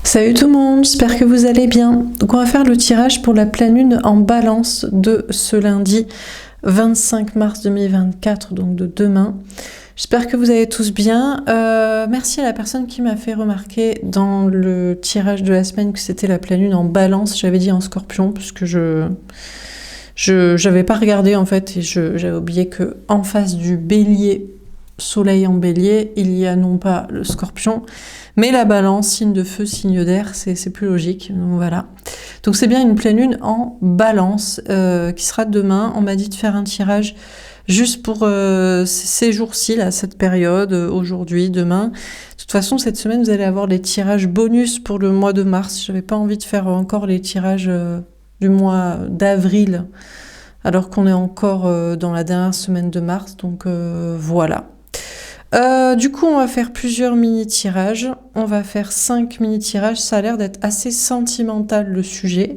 Salut tout le monde, j'espère que vous allez bien. Donc on va faire le tirage pour la pleine lune en balance de ce lundi 25 mars 2024, donc de demain. J'espère que vous allez tous bien. Merci à la personne qui m'a fait remarquer dans le tirage de la semaine que c'était la pleine lune en balance. J'avais dit en scorpion puisque je n'avais pas regardé en fait et j'avais oublié que en face du bélier, soleil en bélier, il y a non pas le scorpion, mais la balance, signe de feu, signe d'air, c'est plus logique. Donc voilà. Donc c'est bien une pleine lune en balance qui sera demain. On m'a dit de faire un tirage juste pour ces jours-ci, là, cette période, aujourd'hui, demain. De toute façon, cette semaine, vous allez avoir les tirages bonus pour le mois de mars. J'avais pas envie de faire encore les tirages du mois d'avril, alors qu'on est encore dans la dernière semaine de mars. Donc voilà. Du coup, on va faire plusieurs mini-tirages. On va faire 5 mini-tirages. Ça a l'air d'être assez sentimental, le sujet.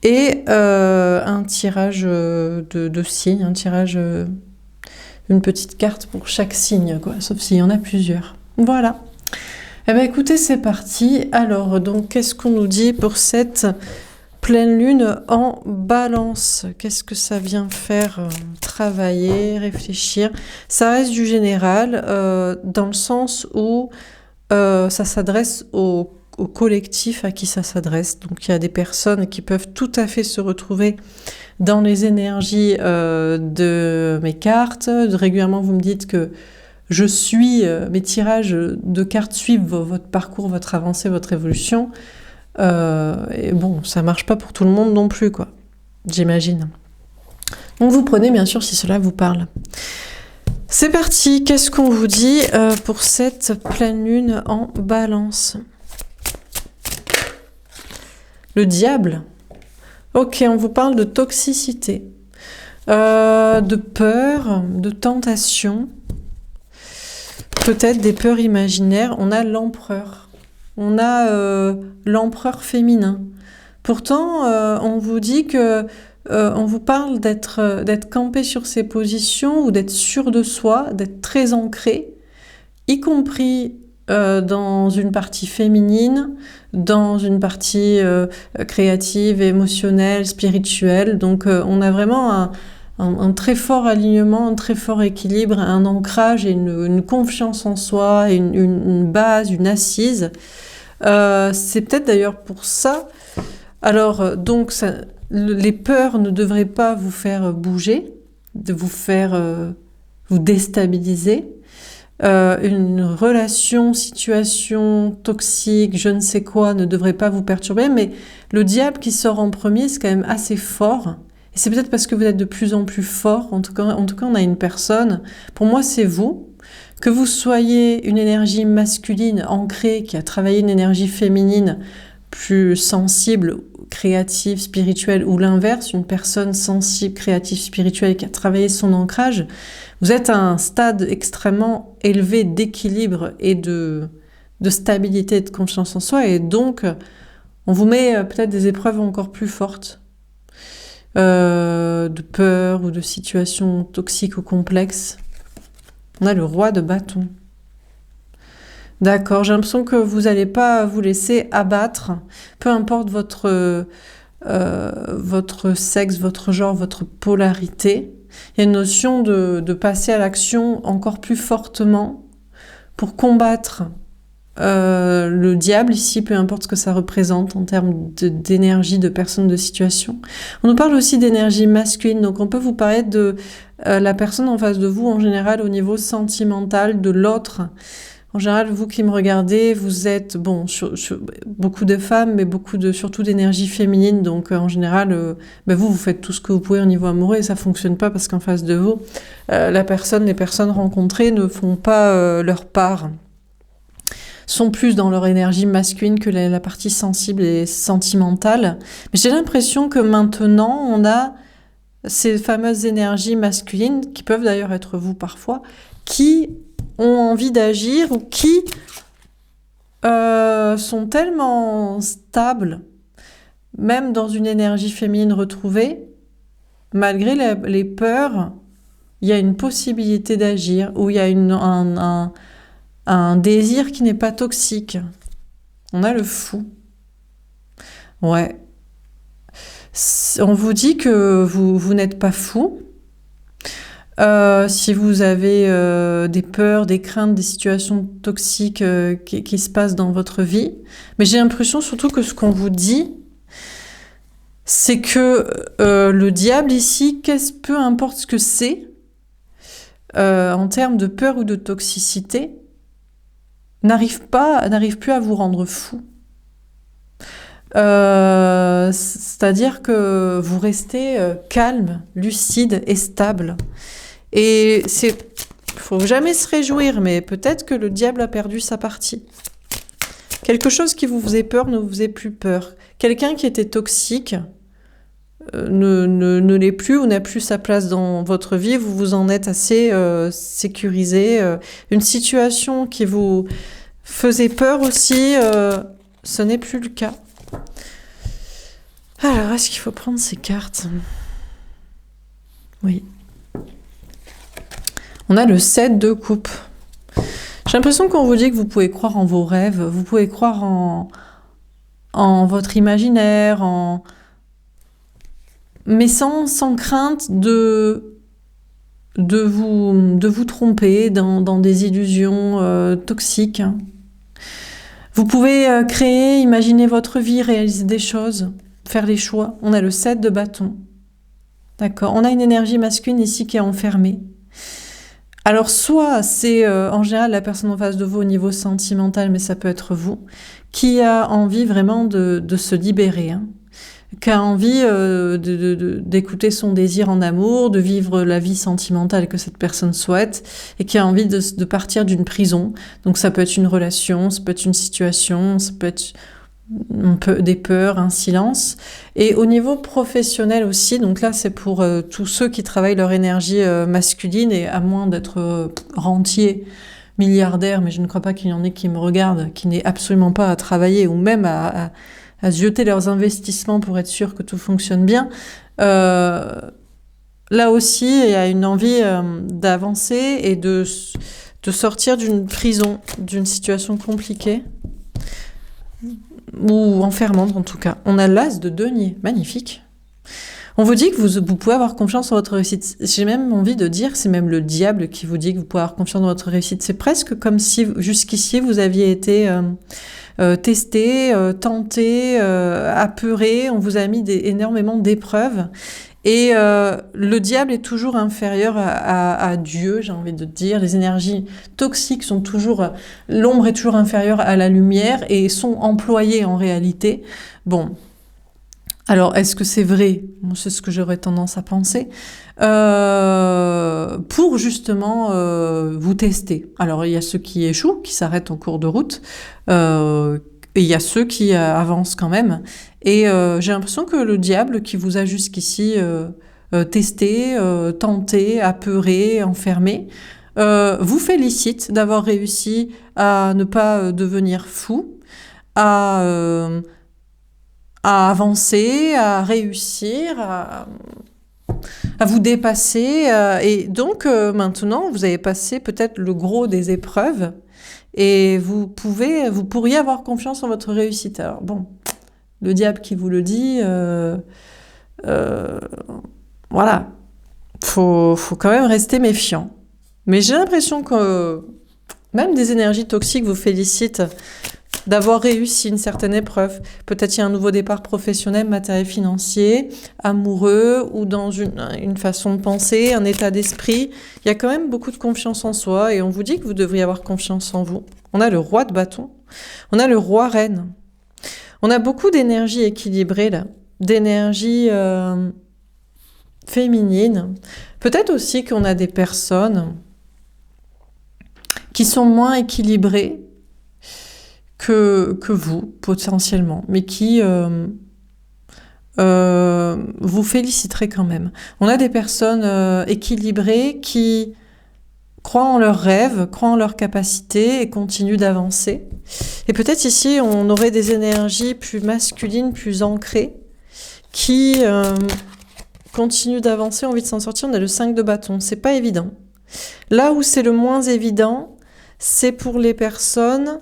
Et un tirage de signes, un tirage, une petite carte pour chaque signe, quoi. Sauf s'il y en a plusieurs. Voilà. Eh bien, écoutez, c'est parti. Alors, donc, qu'est-ce qu'on nous dit pour cette pleine lune en balance? Qu'est-ce que ça vient faire? Travailler, réfléchir. Ça reste du général dans le sens où ça s'adresse au collectif à qui ça s'adresse. Donc il y a des personnes qui peuvent tout à fait se retrouver dans les énergies de mes cartes. Régulièrement, vous me dites que je suis, mes tirages de cartes suivent votre parcours, votre avancée, votre évolution. Et bon, ça marche pas pour tout le monde non plus, quoi. J'imagine. Donc vous prenez bien sûr si cela vous parle. C'est parti. Qu'est-ce qu'on vous dit pour cette pleine lune en balance? Le diable. Ok, on vous parle de toxicité, de peur, de tentation, peut-être des peurs imaginaires. On a l'empereur. On a l'empereur féminin. Pourtant, on vous dit que on vous parle d'être campé sur ses positions ou d'être sûr de soi, d'être très ancré, y compris dans une partie féminine, dans une partie créative, émotionnelle, spirituelle. Donc on a vraiment un très fort alignement, un très fort équilibre, un ancrage et une confiance en soi, une base, une assise. C'est peut-être d'ailleurs pour ça. Alors, donc, les peurs ne devraient pas vous faire bouger, de vous faire vous déstabiliser. Une relation, situation toxique, je ne sais quoi, ne devrait pas vous perturber, mais le diable qui sort en premier, c'est quand même assez fort. Et c'est peut-être parce que vous êtes de plus en plus fort. En tout cas, on a une personne. Pour moi, c'est vous. Que vous soyez une énergie masculine ancrée qui a travaillé une énergie féminine plus sensible, créative, spirituelle, ou l'inverse, une personne sensible, créative, spirituelle qui a travaillé son ancrage, vous êtes à un stade extrêmement élevé d'équilibre et de stabilité, de confiance en soi, et donc on vous met peut-être des épreuves encore plus fortes, de peur ou de situations toxiques ou complexes. On a le roi de bâton. D'accord, j'ai l'impression que vous n'allez pas vous laisser abattre, peu importe votre sexe, votre genre, votre polarité. Il y a une notion de passer à l'action encore plus fortement pour combattre le diable ici, peu importe ce que ça représente en termes d'énergie, de personne, de situation. On nous parle aussi d'énergie masculine, donc on peut vous parler de la personne en face de vous, en général au niveau sentimental de l'autre. En général, vous qui me regardez, vous êtes, bon, beaucoup de femmes, mais surtout d'énergie féminine. Donc, en général, vous faites tout ce que vous pouvez au niveau amoureux et ça fonctionne pas parce qu'en face de vous, les personnes rencontrées ne font pas leur part. Sont plus dans leur énergie masculine que la partie sensible et sentimentale. Mais j'ai l'impression que maintenant, on a ces fameuses énergies masculines, qui peuvent d'ailleurs être vous parfois, qui ont envie d'agir ou qui sont tellement stables, même dans une énergie féminine retrouvée, malgré les peurs, il y a une possibilité d'agir, ou il y a un désir qui n'est pas toxique. On a le fou. Ouais. On vous dit que vous n'êtes pas fou. Si vous avez des peurs, des craintes, des situations toxiques qui se passent dans votre vie. Mais j'ai l'impression surtout que ce qu'on vous dit, c'est que le diable ici, peu importe ce que c'est, en termes de peur ou de toxicité, n'arrive plus à vous rendre fou. C'est-à-dire que vous restez calme, lucide et stable. Et faut jamais se réjouir, mais peut-être que le diable a perdu sa partie. Quelque chose qui vous faisait peur ne vous faisait plus peur. Quelqu'un qui était toxique ne l'est plus ou n'a plus sa place dans votre vie. Vous vous en êtes assez sécurisé. Une situation qui vous faisait peur aussi, ce n'est plus le cas. Alors, est-ce qu'il faut prendre ces cartes? Oui. On a le 7 de coupe. J'ai l'impression qu'on vous dit que vous pouvez croire en vos rêves, vous pouvez croire en votre imaginaire, mais sans crainte de vous tromper dans des illusions toxiques. Vous pouvez créer, imaginer votre vie, réaliser des choses, faire les choix. On a le 7 de bâton. D'accord. On a une énergie masculine ici qui est enfermée. Alors soit c'est en général la personne en face de vous au niveau sentimental, mais ça peut être vous, qui a envie vraiment de se libérer, hein, qui a envie d'écouter son désir en amour, de vivre la vie sentimentale que cette personne souhaite, et qui a envie de partir d'une prison. Donc ça peut être une relation, ça peut être une situation, ça peut être des peurs, un silence. Et au niveau professionnel aussi, donc là c'est pour tous ceux qui travaillent leur énergie masculine, et à moins d'être rentier, milliardaire, mais je ne crois pas qu'il y en ait qui me regardent, qui n'aient absolument pas à travailler, ou même à jeter leurs investissements pour être sûr que tout fonctionne bien. Là aussi, il y a une envie d'avancer et de sortir d'une prison, d'une situation compliquée, ou enfermante en tout cas. On a l'as de denier, magnifique. On vous dit que vous pouvez avoir confiance en votre réussite. J'ai même envie de dire que c'est même le diable qui vous dit que vous pouvez avoir confiance dans votre réussite. C'est presque comme si jusqu'ici vous aviez été testé, tenté, apeuré. On vous a mis énormément d'épreuves. Et le diable est toujours inférieur à Dieu, j'ai envie de dire. Les énergies toxiques sont toujours... L'ombre est toujours inférieure à la lumière et sont employées en réalité. Bon, alors est-ce que c'est vrai? C'est ce que j'aurais tendance à penser. Pour justement vous tester. Alors il y a ceux qui échouent, qui s'arrêtent en cours de route. Et il y a ceux qui avancent quand même. Et j'ai l'impression que le diable qui vous a jusqu'ici testé, tenté, apeuré, enfermé, vous félicite d'avoir réussi à ne pas devenir fou, à avancer, à réussir, à vous dépasser. Et donc maintenant, vous avez passé peut-être le gros des épreuves. Et vous pourriez avoir confiance en votre réussite. Alors bon, le diable qui vous le dit, voilà, faut quand même rester méfiant. Mais j'ai l'impression que même des énergies toxiques vous félicitent d'avoir réussi une certaine épreuve. Peut-être il y a un nouveau départ professionnel, matériel, financier, amoureux, ou dans une façon de penser, un état d'esprit. Il y a quand même beaucoup de confiance en soi, et on vous dit que vous devriez avoir confiance en vous. On a le roi de bâton, on a le roi reine. On a beaucoup d'énergie équilibrée là, d'énergie féminine. Peut-être aussi qu'on a des personnes qui sont moins équilibrées que vous, potentiellement, mais qui vous féliciteraient quand même. On a des personnes équilibrées qui croient en leurs rêves, croient en leurs capacités et continuent d'avancer. Et peut-être ici, on aurait des énergies plus masculines, plus ancrées, qui continuent d'avancer, ont envie de s'en sortir. On a le 5 de bâton, c'est pas évident. Là où c'est le moins évident, c'est pour les personnes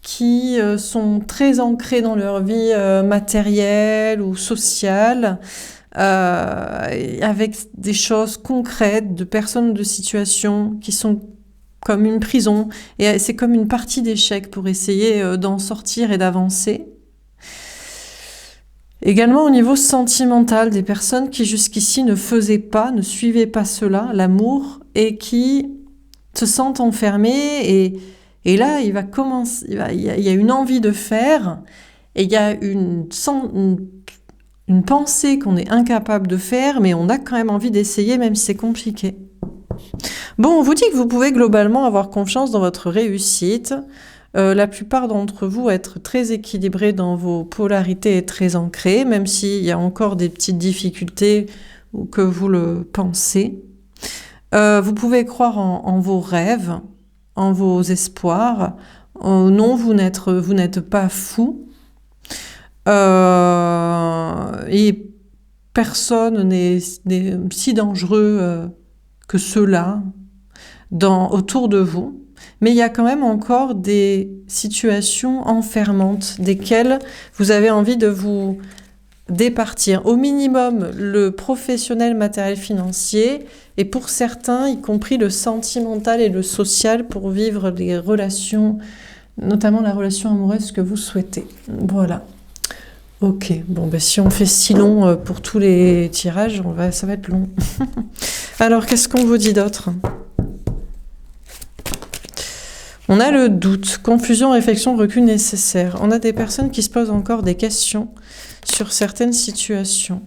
qui sont très ancrés dans leur vie matérielle ou sociale, avec des choses concrètes, de personnes, de situations qui sont comme une prison, et c'est comme une partie d'échec pour essayer d'en sortir et d'avancer. Également au niveau sentimental, des personnes qui jusqu'ici ne faisaient pas, ne suivaient pas cela, l'amour, et qui se sentent enfermées, et là il va commencer, il y a une envie de faire, et il y a une pensée qu'on est incapable de faire, mais on a quand même envie d'essayer, même si c'est compliqué. Bon, on vous dit que vous pouvez globalement avoir confiance dans votre réussite. La plupart d'entre vous être très équilibrés dans vos polarités et très ancrés, même s'il y a encore des petites difficultés ou que vous le pensez. Vous pouvez croire en vos rêves, en vos espoirs. Non, vous n'êtes pas fou. Et personne n'est si dangereux que cela autour de vous. Mais il y a quand même encore des situations enfermantes desquelles vous avez envie de vous départir. Au minimum, le professionnel matériel financier, et pour certains, y compris le sentimental et le social, pour vivre les relations, notamment la relation amoureuse que vous souhaitez. Voilà. Ok, bon, ben, si on fait si long pour tous les tirages, ça va être long. Alors, qu'est-ce qu'on vous dit d'autre ? On a le doute, confusion, réflexion, recul nécessaire. On a des personnes qui se posent encore des questions sur certaines situations.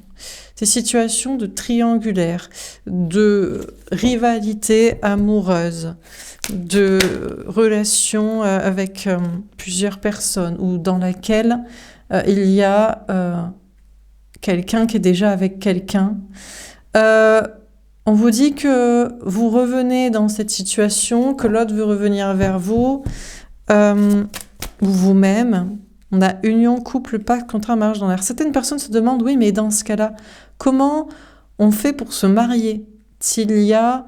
Des situations de triangulaire, de rivalité amoureuse, de relations avec plusieurs personnes, ou dans laquelle il y a quelqu'un qui est déjà avec quelqu'un. On vous dit que vous revenez dans cette situation, que l'autre veut revenir vers vous, ou vous-même. On a union, couple, pacte, contrat, mariage dans l'air. Certaines personnes se demandent, oui, mais dans ce cas-là, comment on fait pour se marier ? S'il y a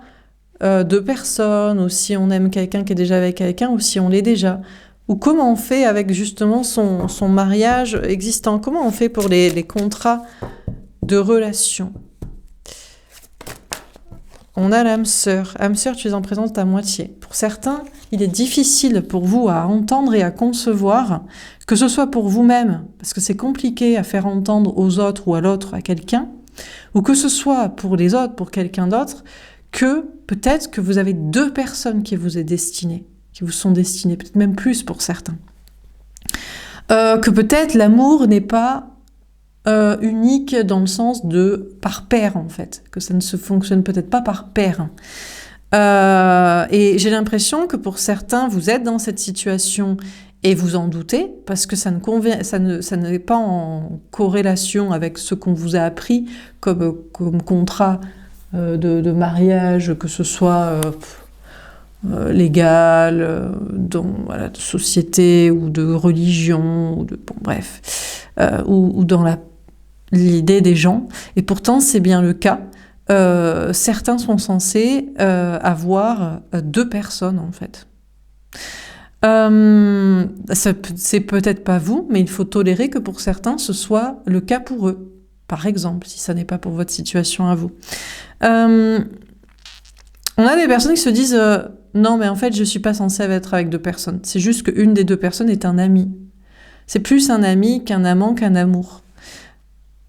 deux personnes, ou si on aime quelqu'un qui est déjà avec quelqu'un, ou si on l'est déjà. Ou comment on fait avec justement son mariage existant ? Comment on fait pour les contrats de relation ? On a l'âme sœur. Âme sœur, tu es en présence à moitié. Pour certains, il est difficile pour vous à entendre et à concevoir, que ce soit pour vous-même, parce que c'est compliqué à faire entendre aux autres ou à l'autre, à quelqu'un, ou que ce soit pour les autres, pour quelqu'un d'autre, que peut-être que vous avez deux personnes qui vous sont destinées, peut-être même plus pour certains. Que peut-être l'amour n'est pas unique dans le sens de par paire, en fait, que ça ne se fonctionne peut-être pas par paire. Et j'ai l'impression que pour certains, vous êtes dans cette situation et vous en doutez, parce que ça n'est pas en corrélation avec ce qu'on vous a appris comme contrat de mariage, que ce soit légal, de société ou de religion, ou ou dans l'idée des gens. Et pourtant, c'est bien le cas. Certains sont censés avoir deux personnes, en fait. C'est peut-être pas vous, mais il faut tolérer que pour certains, ce soit le cas pour eux. Par exemple, si ça n'est pas pour votre situation à vous. On a des personnes qui se disent non, mais en fait, je suis pas censée être avec deux personnes. C'est juste qu'une des deux personnes est un ami. C'est plus un ami qu'un amant, qu'un amour.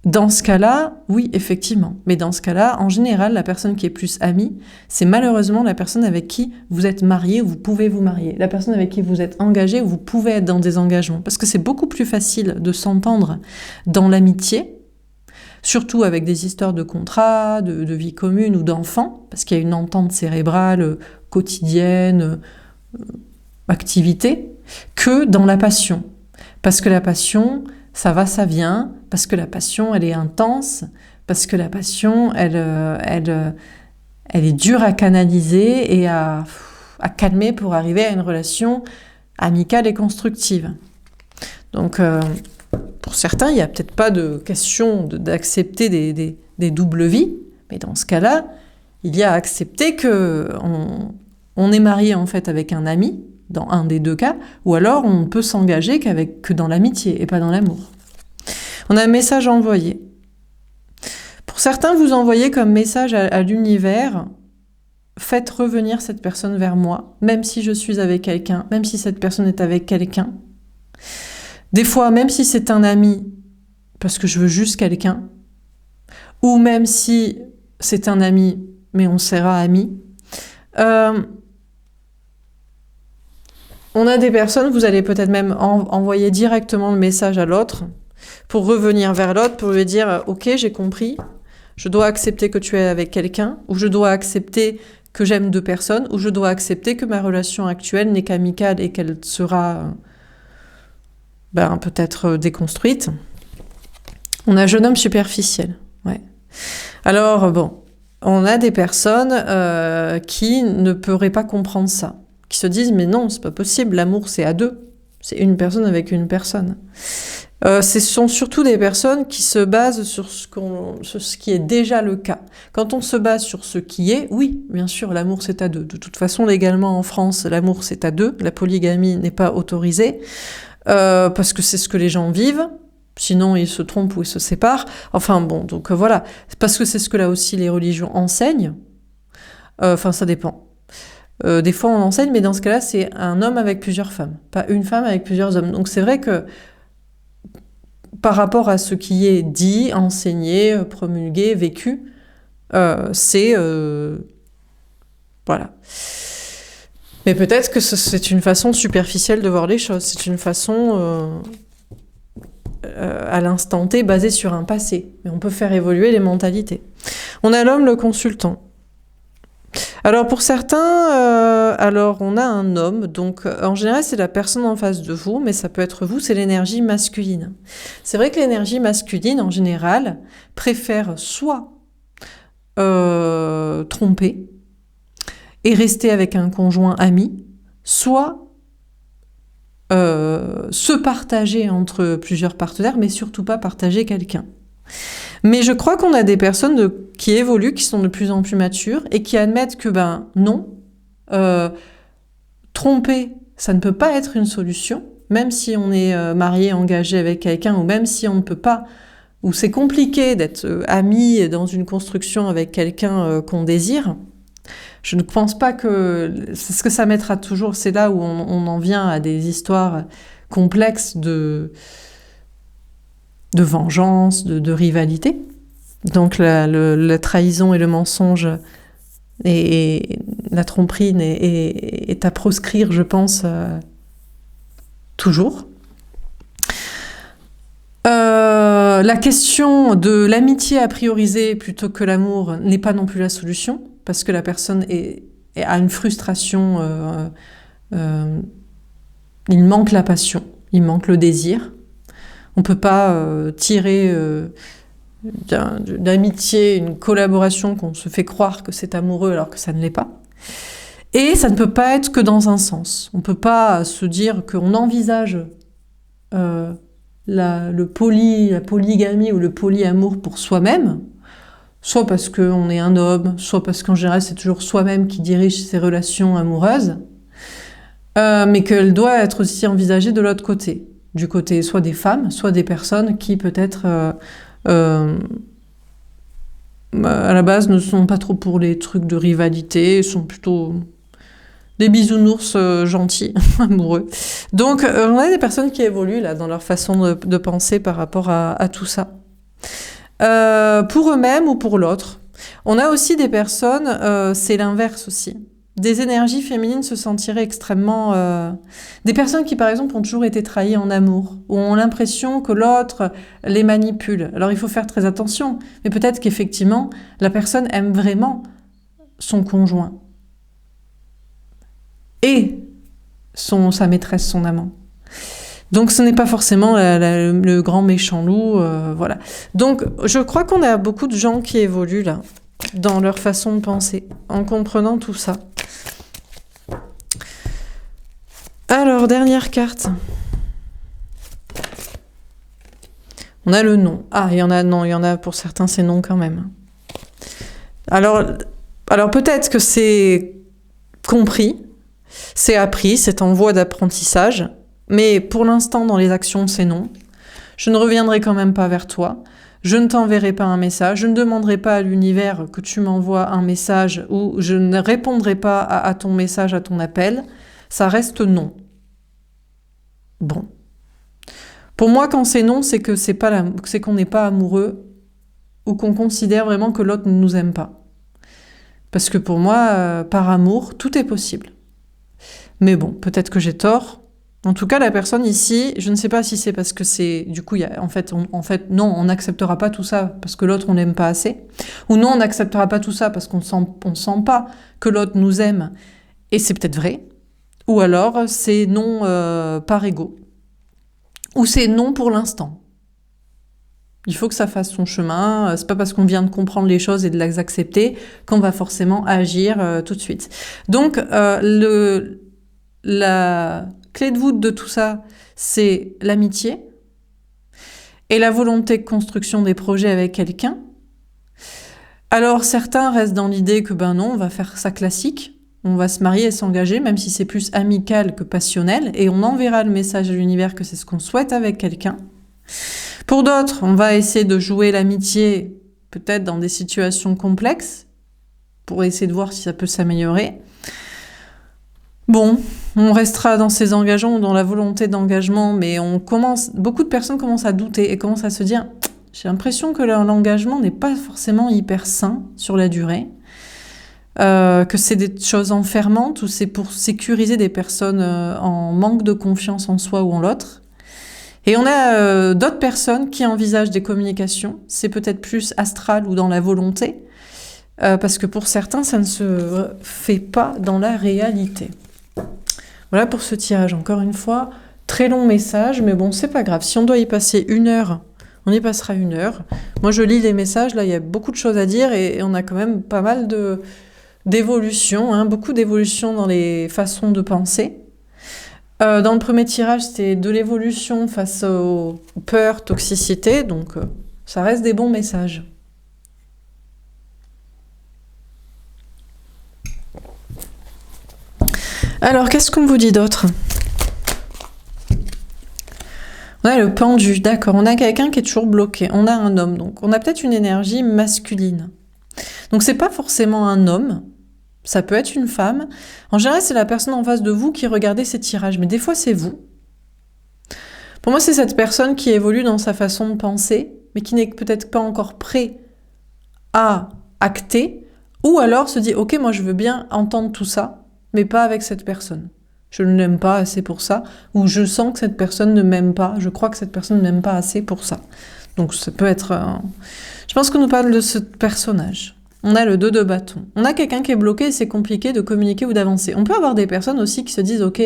Dans ce cas-là, oui, effectivement. Mais dans ce cas-là, en général, la personne qui est plus amie, c'est malheureusement la personne avec qui vous êtes marié ou vous pouvez vous marier. La personne avec qui vous êtes engagé ou vous pouvez être dans des engagements. Parce que c'est beaucoup plus facile de s'entendre dans l'amitié, surtout avec des histoires de contrats, de vie commune ou d'enfants, parce qu'il y a une entente cérébrale quotidienne, activité, que dans la passion. Parce que la passion, ça va, ça vient, parce que la passion, elle est intense, parce que la passion, elle est dure à canaliser et à calmer pour arriver à une relation amicale et constructive. Donc, pour certains, il n'y a peut-être pas de question d'accepter des doubles vies, mais dans ce cas-là, il y a à accepter qu'on est marié en fait avec un ami, dans un des deux cas, ou alors on ne peut s'engager que dans l'amitié et pas dans l'amour. On a un message envoyé. Pour certains, vous envoyez comme message à l'univers: faites revenir cette personne vers moi, même si je suis avec quelqu'un, même si cette personne est avec quelqu'un. Des fois, même si c'est un ami, parce que je veux juste quelqu'un, ou même si c'est un ami, mais on sera amis. On a des personnes, vous allez peut-être même envoyer directement le message à l'autre, pour revenir vers l'autre, pour lui dire « Ok, j'ai compris, je dois accepter que tu es avec quelqu'un, ou je dois accepter que j'aime deux personnes, ou je dois accepter que ma relation actuelle n'est qu'amicale et qu'elle sera peut-être déconstruite. » On a jeune homme superficiel. Ouais. Alors, bon, on a des personnes qui ne pourraient pas comprendre ça, qui se disent « Mais non, c'est pas possible, l'amour c'est à deux, c'est une personne avec une personne. » Ce sont surtout des personnes qui se basent sur ce qui est déjà le cas. Quand on se base sur ce qui est, oui, bien sûr, l'amour c'est à deux. De toute façon, légalement en France, l'amour c'est à deux. La polygamie n'est pas autorisée parce que c'est ce que les gens vivent. Sinon, ils se trompent ou ils se séparent. Enfin bon, donc voilà. Parce que c'est ce que là aussi les religions enseignent. Enfin, ça dépend. Des fois, on enseigne, mais dans ce cas-là, c'est un homme avec plusieurs femmes, pas une femme avec plusieurs hommes. Donc c'est vrai que par rapport à ce qui est dit, enseigné, promulgué, vécu, c'est... voilà. Mais peut-être que c'est une façon superficielle de voir les choses. C'est une façon, à l'instant T, basée sur un passé. Mais on peut faire évoluer les mentalités. On a l'homme, le consultant. Alors pour certains, on a un homme, donc en général c'est la personne en face de vous, mais ça peut être vous, c'est l'énergie masculine. C'est vrai que l'énergie masculine en général préfère soit tromper et rester avec un conjoint ami, soit se partager entre plusieurs partenaires, mais surtout pas partager quelqu'un. Mais je crois qu'on a des personnes qui évoluent, qui sont de plus en plus matures et qui admettent que non, tromper, ça ne peut pas être une solution, même si on est marié, engagé avec quelqu'un, ou même si on ne peut pas, ou c'est compliqué d'être ami dans une construction avec quelqu'un qu'on désire. Je ne pense pas que... C'est ce que ça mettra toujours, c'est là où on en vient à des histoires complexes de vengeance, de rivalité. Donc la trahison et le mensonge et la tromperie est à proscrire, je pense, toujours. La question de l'amitié à prioriser plutôt que l'amour n'est pas non plus la solution, parce que la personne a une frustration, il manque la passion, il manque le désir. On ne peut pas tirer d'amitié une collaboration qu'on se fait croire que c'est amoureux alors que ça ne l'est pas. Et ça ne peut pas être que dans un sens. On ne peut pas se dire qu'on envisage la polygamie ou le polyamour pour soi-même, soit parce qu'on est un homme, soit parce qu'en général c'est toujours soi-même qui dirige ses relations amoureuses, mais qu'elle doit être aussi envisagée de l'autre côté. Du côté soit des femmes, soit des personnes qui peut-être à la base ne sont pas trop pour les trucs de rivalité, sont plutôt des bisounours gentils, amoureux. Donc on a des personnes qui évoluent là dans leur façon de penser par rapport à tout ça. Pour eux-mêmes ou pour l'autre. On a aussi des personnes, c'est l'inverse aussi. Des énergies féminines se sentiraient extrêmement... Des personnes qui, par exemple, ont toujours été trahies en amour, ou ont l'impression que l'autre les manipule. Alors, il faut faire très attention, mais peut-être qu'effectivement, la personne aime vraiment son conjoint. Et sa maîtresse, son amant. Donc, ce n'est pas forcément le grand méchant loup, voilà. Donc, je crois qu'on a beaucoup de gens qui évoluent, là, dans leur façon de penser, en comprenant tout ça. Alors, dernière carte. On a le non. Ah, il y en a pour certains, c'est non quand même. Alors peut-être que c'est compris, C'est appris, c'est en voie d'apprentissage, mais pour l'instant, dans les actions, c'est non. Je ne reviendrai quand même pas vers toi. Je ne t'enverrai pas un message. Je ne demanderai pas à l'univers que tu m'envoies un message ou je ne répondrai pas à ton message, à ton appel. Ça reste non. Bon. Pour moi, quand c'est non, c'est que c'est qu'on n'est pas amoureux ou qu'on considère vraiment que l'autre ne nous aime pas. Parce que pour moi, par amour, tout est possible. Mais bon, peut-être que j'ai tort. En tout cas, la personne ici, je ne sais pas si c'est parce que c'est... Du coup, en fait, non, on n'acceptera pas tout ça parce que l'autre, on l'aime pas assez. Ou non, on n'acceptera pas tout ça parce qu'on sent pas que l'autre nous aime. Et c'est peut-être vrai. Ou alors, c'est non par ego. Ou c'est non pour l'instant. Il faut que ça fasse son chemin. C'est pas parce qu'on vient de comprendre les choses et de les accepter qu'on va forcément agir tout de suite. Donc, la clé de voûte de tout ça, c'est l'amitié et la volonté de construction des projets avec quelqu'un. Alors, certains restent dans l'idée que ben non, on va faire ça classique. On va se marier et s'engager, même si c'est plus amical que passionnel, et on enverra le message à l'univers que c'est ce qu'on souhaite avec quelqu'un. Pour d'autres, on va essayer de jouer l'amitié, peut-être dans des situations complexes, pour essayer de voir si ça peut s'améliorer. Bon, on restera dans ces engagements ou dans la volonté d'engagement, mais beaucoup de personnes commencent à douter et commencent à se dire « J'ai l'impression que l'engagement n'est pas forcément hyper sain sur la durée ». Que c'est des choses enfermantes ou c'est pour sécuriser des personnes en manque de confiance en soi ou en l'autre. Et on a d'autres personnes qui envisagent des communications, c'est peut-être plus astral ou dans la volonté, parce que pour certains, ça ne se fait pas dans la réalité. Voilà pour ce tirage, encore une fois, très long message, mais bon, c'est pas grave. Si on doit y passer 1 heure, on y passera 1 heure. Moi, je lis les messages, là, il y a beaucoup de choses à dire et on a quand même pas mal d'évolution, hein, beaucoup d'évolution dans les façons de penser. Dans le premier tirage, c'était de l'évolution face aux peurs, toxicité, donc ça reste des bons messages. Alors, qu'est-ce qu'on vous dit d'autre ? On a le pendu, d'accord, on a quelqu'un qui est toujours bloqué, on a un homme, donc on a peut-être une énergie masculine. Donc c'est pas forcément un homme, ça peut être une femme. En général, c'est la personne en face de vous qui regardez ces tirages, mais des fois, c'est vous. Pour moi, c'est cette personne qui évolue dans sa façon de penser, mais qui n'est peut-être pas encore prêt à acter, ou alors se dit « Ok, moi, je veux bien entendre tout ça, mais pas avec cette personne. Je ne l'aime pas assez pour ça, ou je sens que cette personne ne m'aime pas, je crois que cette personne ne m'aime pas assez pour ça. » Donc, ça peut être... Je pense qu'on nous parle de ce personnage. On a le 2 de bâton. On a quelqu'un qui est bloqué et c'est compliqué de communiquer ou d'avancer. On peut avoir des personnes aussi qui se disent « Ok,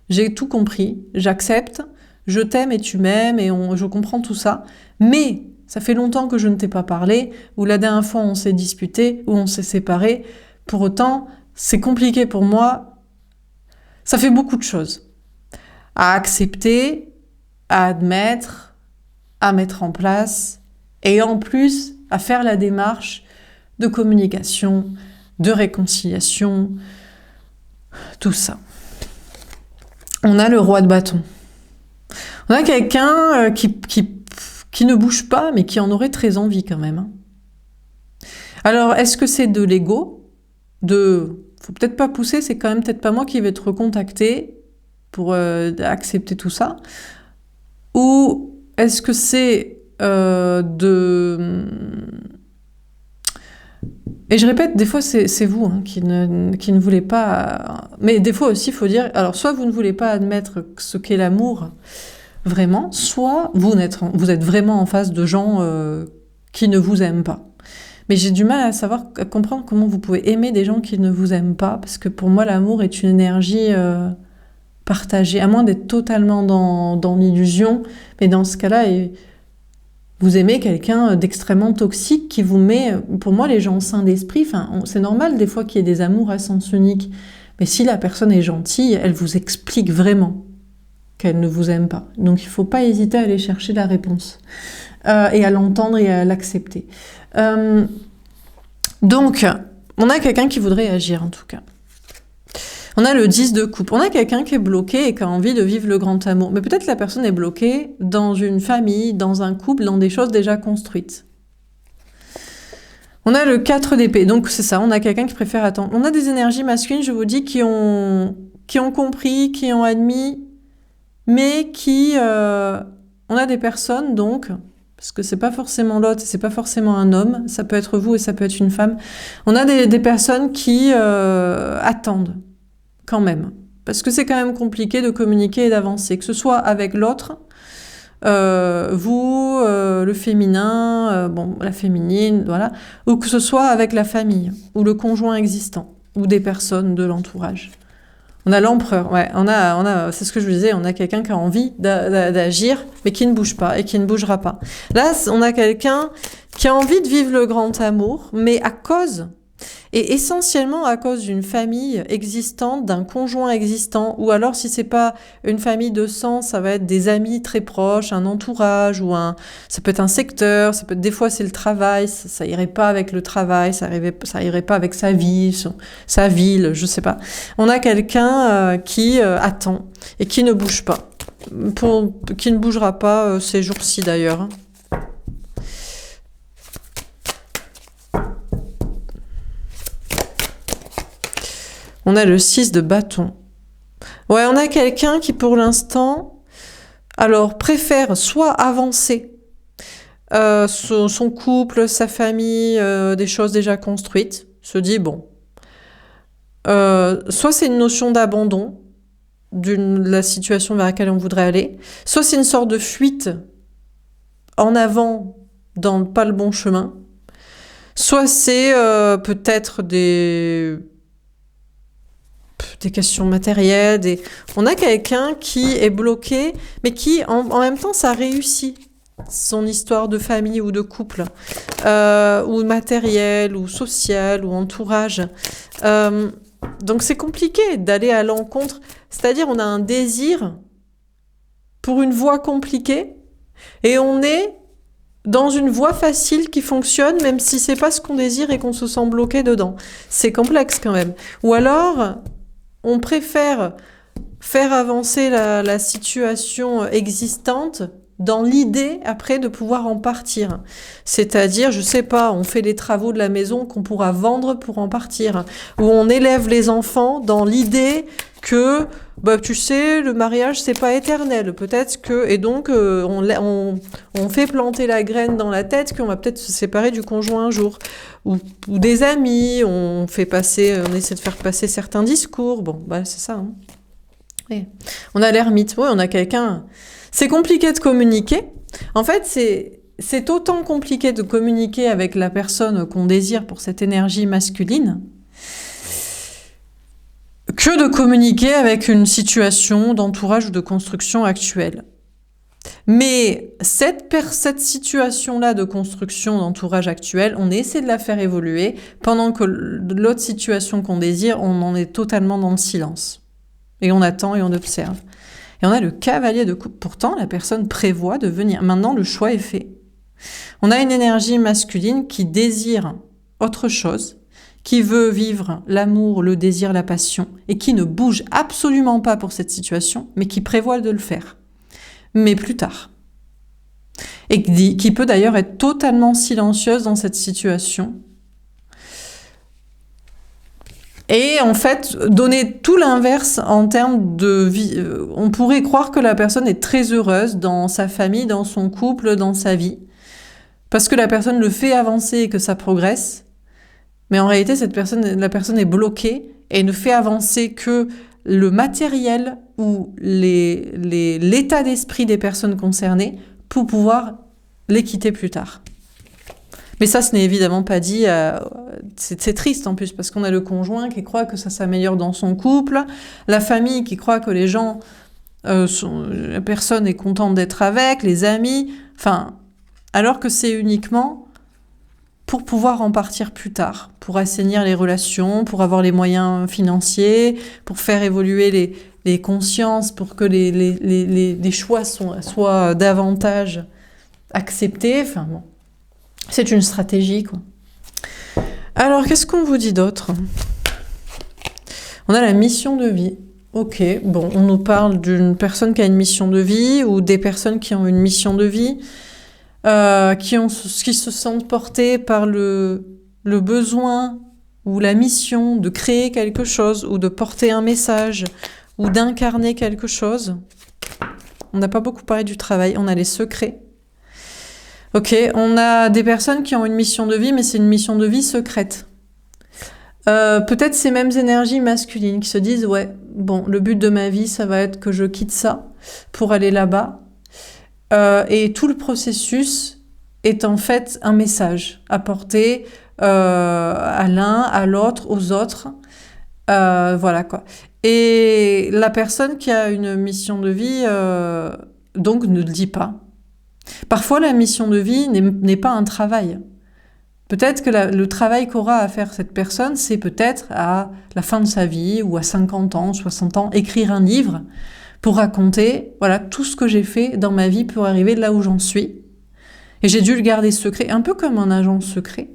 j'ai tout compris, j'accepte, je t'aime et tu m'aimes et je comprends tout ça, mais ça fait longtemps que je ne t'ai pas parlé, ou la dernière fois on s'est disputé, ou on s'est séparé. Pour autant, c'est compliqué pour moi. Ça fait beaucoup de choses à accepter, à admettre, à mettre en place et en plus à faire la démarche de communication, de réconciliation, tout ça. On a le roi de bâton. On a quelqu'un qui ne bouge pas, mais qui en aurait très envie quand même. Alors, est-ce que c'est de l'ego ? Faut peut-être pas pousser, c'est quand même peut-être pas moi qui vais te recontacter pour accepter tout ça. Ou est-ce que c'est Et je répète, des fois c'est vous hein, qui ne voulez pas... Mais des fois aussi, il faut dire... Alors, soit vous ne voulez pas admettre ce qu'est l'amour, vraiment, soit vous êtes vraiment en face de gens qui ne vous aiment pas. Mais j'ai du mal à comprendre comment vous pouvez aimer des gens qui ne vous aiment pas, parce que pour moi, l'amour est une énergie partagée, à moins d'être totalement dans l'illusion. Mais dans ce cas-là, vous aimez quelqu'un d'extrêmement toxique qui vous met... Pour moi, les gens sains d'esprit, c'est normal des fois qu'il y ait des amours à sens unique. Mais si la personne est gentille, elle vous explique vraiment qu'elle ne vous aime pas. Donc, il ne faut pas hésiter à aller chercher la réponse et à l'entendre et à l'accepter. Donc, on a quelqu'un qui voudrait agir, en tout cas. On a le 10 de coupe. On a quelqu'un qui est bloqué et qui a envie de vivre le grand amour. Mais peut-être la personne est bloquée dans une famille, dans un couple, dans des choses déjà construites. On a le 4 d'épée. Donc c'est ça, on a quelqu'un qui préfère attendre. On a des énergies masculines, je vous dis, qui ont compris, qui ont admis, mais qui... on a des personnes, donc... Parce que c'est pas forcément l'autre, c'est pas forcément un homme, ça peut être vous et ça peut être une femme. On a des personnes qui attendent, quand même. Parce que c'est quand même compliqué de communiquer et d'avancer, que ce soit avec l'autre, vous, le féminin, bon, la féminine, voilà, ou que ce soit avec la famille, ou le conjoint existant, ou des personnes de l'entourage. On a l'empereur, ouais, c'est ce que je vous disais, on a quelqu'un qui a envie d'agir, mais qui ne bouge pas et qui ne bougera pas. Là, on a quelqu'un qui a envie de vivre le grand amour, mais à cause, et essentiellement à cause d'une famille existante, d'un conjoint existant, ou alors si c'est pas une famille de sang, ça va être des amis très proches, un entourage, ça peut être un secteur, des fois c'est le travail, ça irait pas avec le travail, ça irait pas avec sa vie, sa ville, je sais pas. On a quelqu'un qui attend et qui ne bouge pas, qui ne bougera pas ces jours-ci d'ailleurs. On a le 6 de bâton. Ouais, on a quelqu'un qui, pour l'instant, alors préfère soit avancer son couple, sa famille, des choses déjà construites, se dit, bon, soit c'est une notion d'abandon de la situation vers laquelle on voudrait aller, soit c'est une sorte de fuite en avant dans pas le bon chemin, soit c'est peut-être des questions matérielles. On a quelqu'un qui est bloqué, mais qui, en même temps, ça réussit. Son histoire de famille ou de couple, ou matériel, ou social, ou entourage. Donc c'est compliqué d'aller à l'encontre. C'est-à-dire, on a un désir pour une voie compliquée, et on est dans une voie facile qui fonctionne, même si c'est pas ce qu'on désire et qu'on se sent bloqué dedans. C'est complexe quand même. Ou alors... on préfère faire avancer la situation existante dans l'idée après de pouvoir en partir. C'est-à-dire, je sais pas, on fait les travaux de la maison qu'on pourra vendre pour en partir. Ou on élève les enfants dans l'idée que, tu sais, le mariage c'est pas éternel. Peut-être que, et donc on fait planter la graine dans la tête qu'on va peut-être se séparer du conjoint un jour. Ou des amis, on essaie de faire passer certains discours. Bon, c'est ça. Hein. Oui. On a l'ermite, oui, on a quelqu'un. C'est compliqué de communiquer. En fait, c'est autant compliqué de communiquer avec la personne qu'on désire pour cette énergie masculine que de communiquer avec une situation d'entourage ou de construction actuelle. Mais cette situation-là de construction d'entourage actuel, on essaie de la faire évoluer, pendant que l'autre situation qu'on désire, on en est totalement dans le silence. Et on attend et on observe. Et on a le cavalier de coupe. Pourtant, la personne prévoit de venir. Maintenant, le choix est fait. On a une énergie masculine qui désire autre chose, qui veut vivre l'amour, le désir, la passion, et qui ne bouge absolument pas pour cette situation, mais qui prévoit de le faire. Mais plus tard. Et qui peut d'ailleurs être totalement silencieuse dans cette situation. Et en fait, donner tout l'inverse en termes de vie. On pourrait croire que la personne est très heureuse dans sa famille, dans son couple, dans sa vie. Parce que la personne le fait avancer et que ça progresse. Mais en réalité, la personne est bloquée et ne fait avancer que le matériel ou l'état d'esprit des personnes concernées pour pouvoir les quitter plus tard. Mais ça, ce n'est évidemment pas dit. C'est triste en plus, parce qu'on a le conjoint qui croit que ça s'améliore dans son couple, la famille qui croit que la personne est contente d'être avec, les amis, alors que c'est uniquement pour pouvoir en partir plus tard, pour assainir les relations, pour avoir les moyens financiers, pour faire évoluer les consciences, pour que les choix soient davantage acceptés. C'est une stratégie, quoi. Alors, qu'est-ce qu'on vous dit d'autre ? On a la mission de vie. Ok, bon, on nous parle d'une personne qui a une mission de vie ou des personnes qui ont une mission de vie, qui se sentent portées par le besoin ou la mission de créer quelque chose ou de porter un message ou d'incarner quelque chose. On n'a pas beaucoup parlé du travail, on a les secrets. Ok, on a des personnes qui ont une mission de vie, mais c'est une mission de vie secrète. Peut-être ces mêmes énergies masculines qui se disent « Ouais, bon, le but de ma vie, ça va être que je quitte ça pour aller là-bas. » Et tout le processus est en fait un message à porter à l'un, à l'autre, aux autres. Voilà quoi. Et la personne qui a une mission de vie, donc, ne le dit pas. Parfois, la mission de vie n'est pas un travail. Peut-être que le travail qu'aura à faire cette personne, c'est peut-être à la fin de sa vie, ou à 50 ans, 60 ans, écrire un livre pour raconter, voilà, tout ce que j'ai fait dans ma vie pour arriver là où j'en suis. Et j'ai dû le garder secret, un peu comme un agent secret.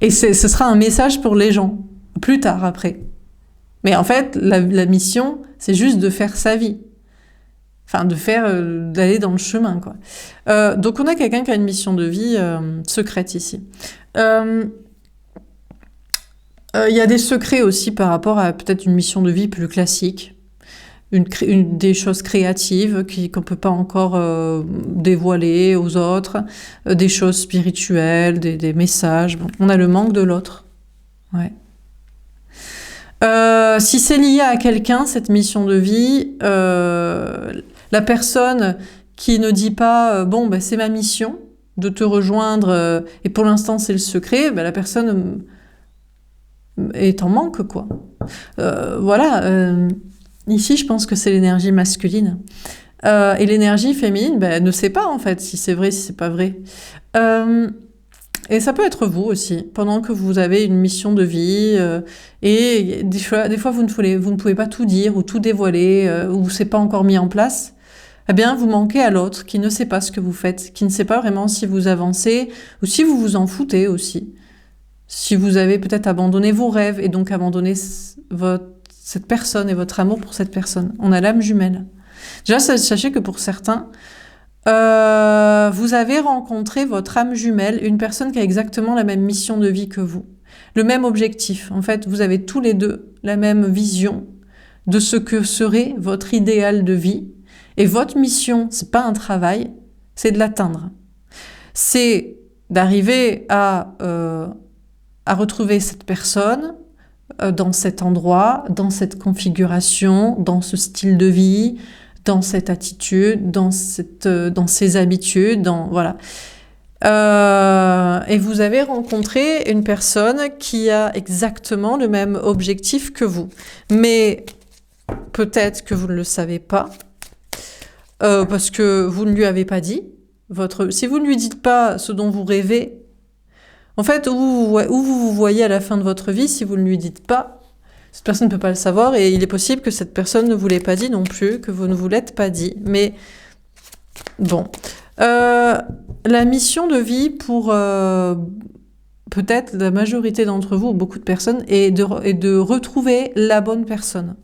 Et ce sera un message pour les gens, plus tard, après. Mais en fait, la mission, c'est juste de faire sa vie. Enfin, d'aller dans le chemin, quoi. Donc, on a quelqu'un qui a une mission de vie secrète ici. Il y a des secrets aussi par rapport à peut-être une mission de vie plus classique. Des choses créatives qu'on ne peut pas encore dévoiler aux autres. Des choses spirituelles, des messages. Bon, on a le manque de l'autre. Ouais. Si c'est lié à quelqu'un, cette mission de vie, la personne qui ne dit pas bon, ben, c'est ma mission de te rejoindre et pour l'instant c'est le secret, ben, la personne est en manque, quoi. Voilà. Ici, je pense que c'est l'énergie masculine. Et l'énergie féminine, ben, ne sait pas en fait si c'est vrai, si c'est pas vrai. Et ça peut être vous aussi, pendant que vous avez une mission de vie, et des fois vous ne pouvez pas tout dire ou tout dévoiler, ou c'est pas encore mis en place. Eh bien, vous manquez à l'autre qui ne sait pas ce que vous faites, qui ne sait pas vraiment si vous avancez ou si vous vous en foutez aussi. Si vous avez peut-être abandonné vos rêves et donc abandonné cette personne et votre amour pour cette personne. On a l'âme jumelle. Déjà, sachez que pour certains, vous avez rencontré votre âme jumelle, une personne qui a exactement la même mission de vie que vous, le même objectif. En fait, vous avez tous les deux la même vision de ce que serait votre idéal de vie. Et votre mission, c'est pas un travail, c'est de l'atteindre. C'est d'arriver à retrouver cette personne dans cet endroit, dans cette configuration, dans ce style de vie, dans cette attitude, dans ses habitudes, voilà. Et vous avez rencontré une personne qui a exactement le même objectif que vous. Mais peut-être que vous ne le savez pas, parce que vous ne lui avez pas dit. Si vous ne lui dites pas ce dont vous rêvez, en fait, où vous vous voyez à la fin de votre vie, si vous ne lui dites pas, cette personne ne peut pas le savoir, et il est possible que cette personne ne vous l'ait pas dit non plus, que vous ne vous l'êtes pas dit. Mais bon, la mission de vie pour peut-être la majorité d'entre vous, ou beaucoup de personnes, est de retrouver la bonne personne.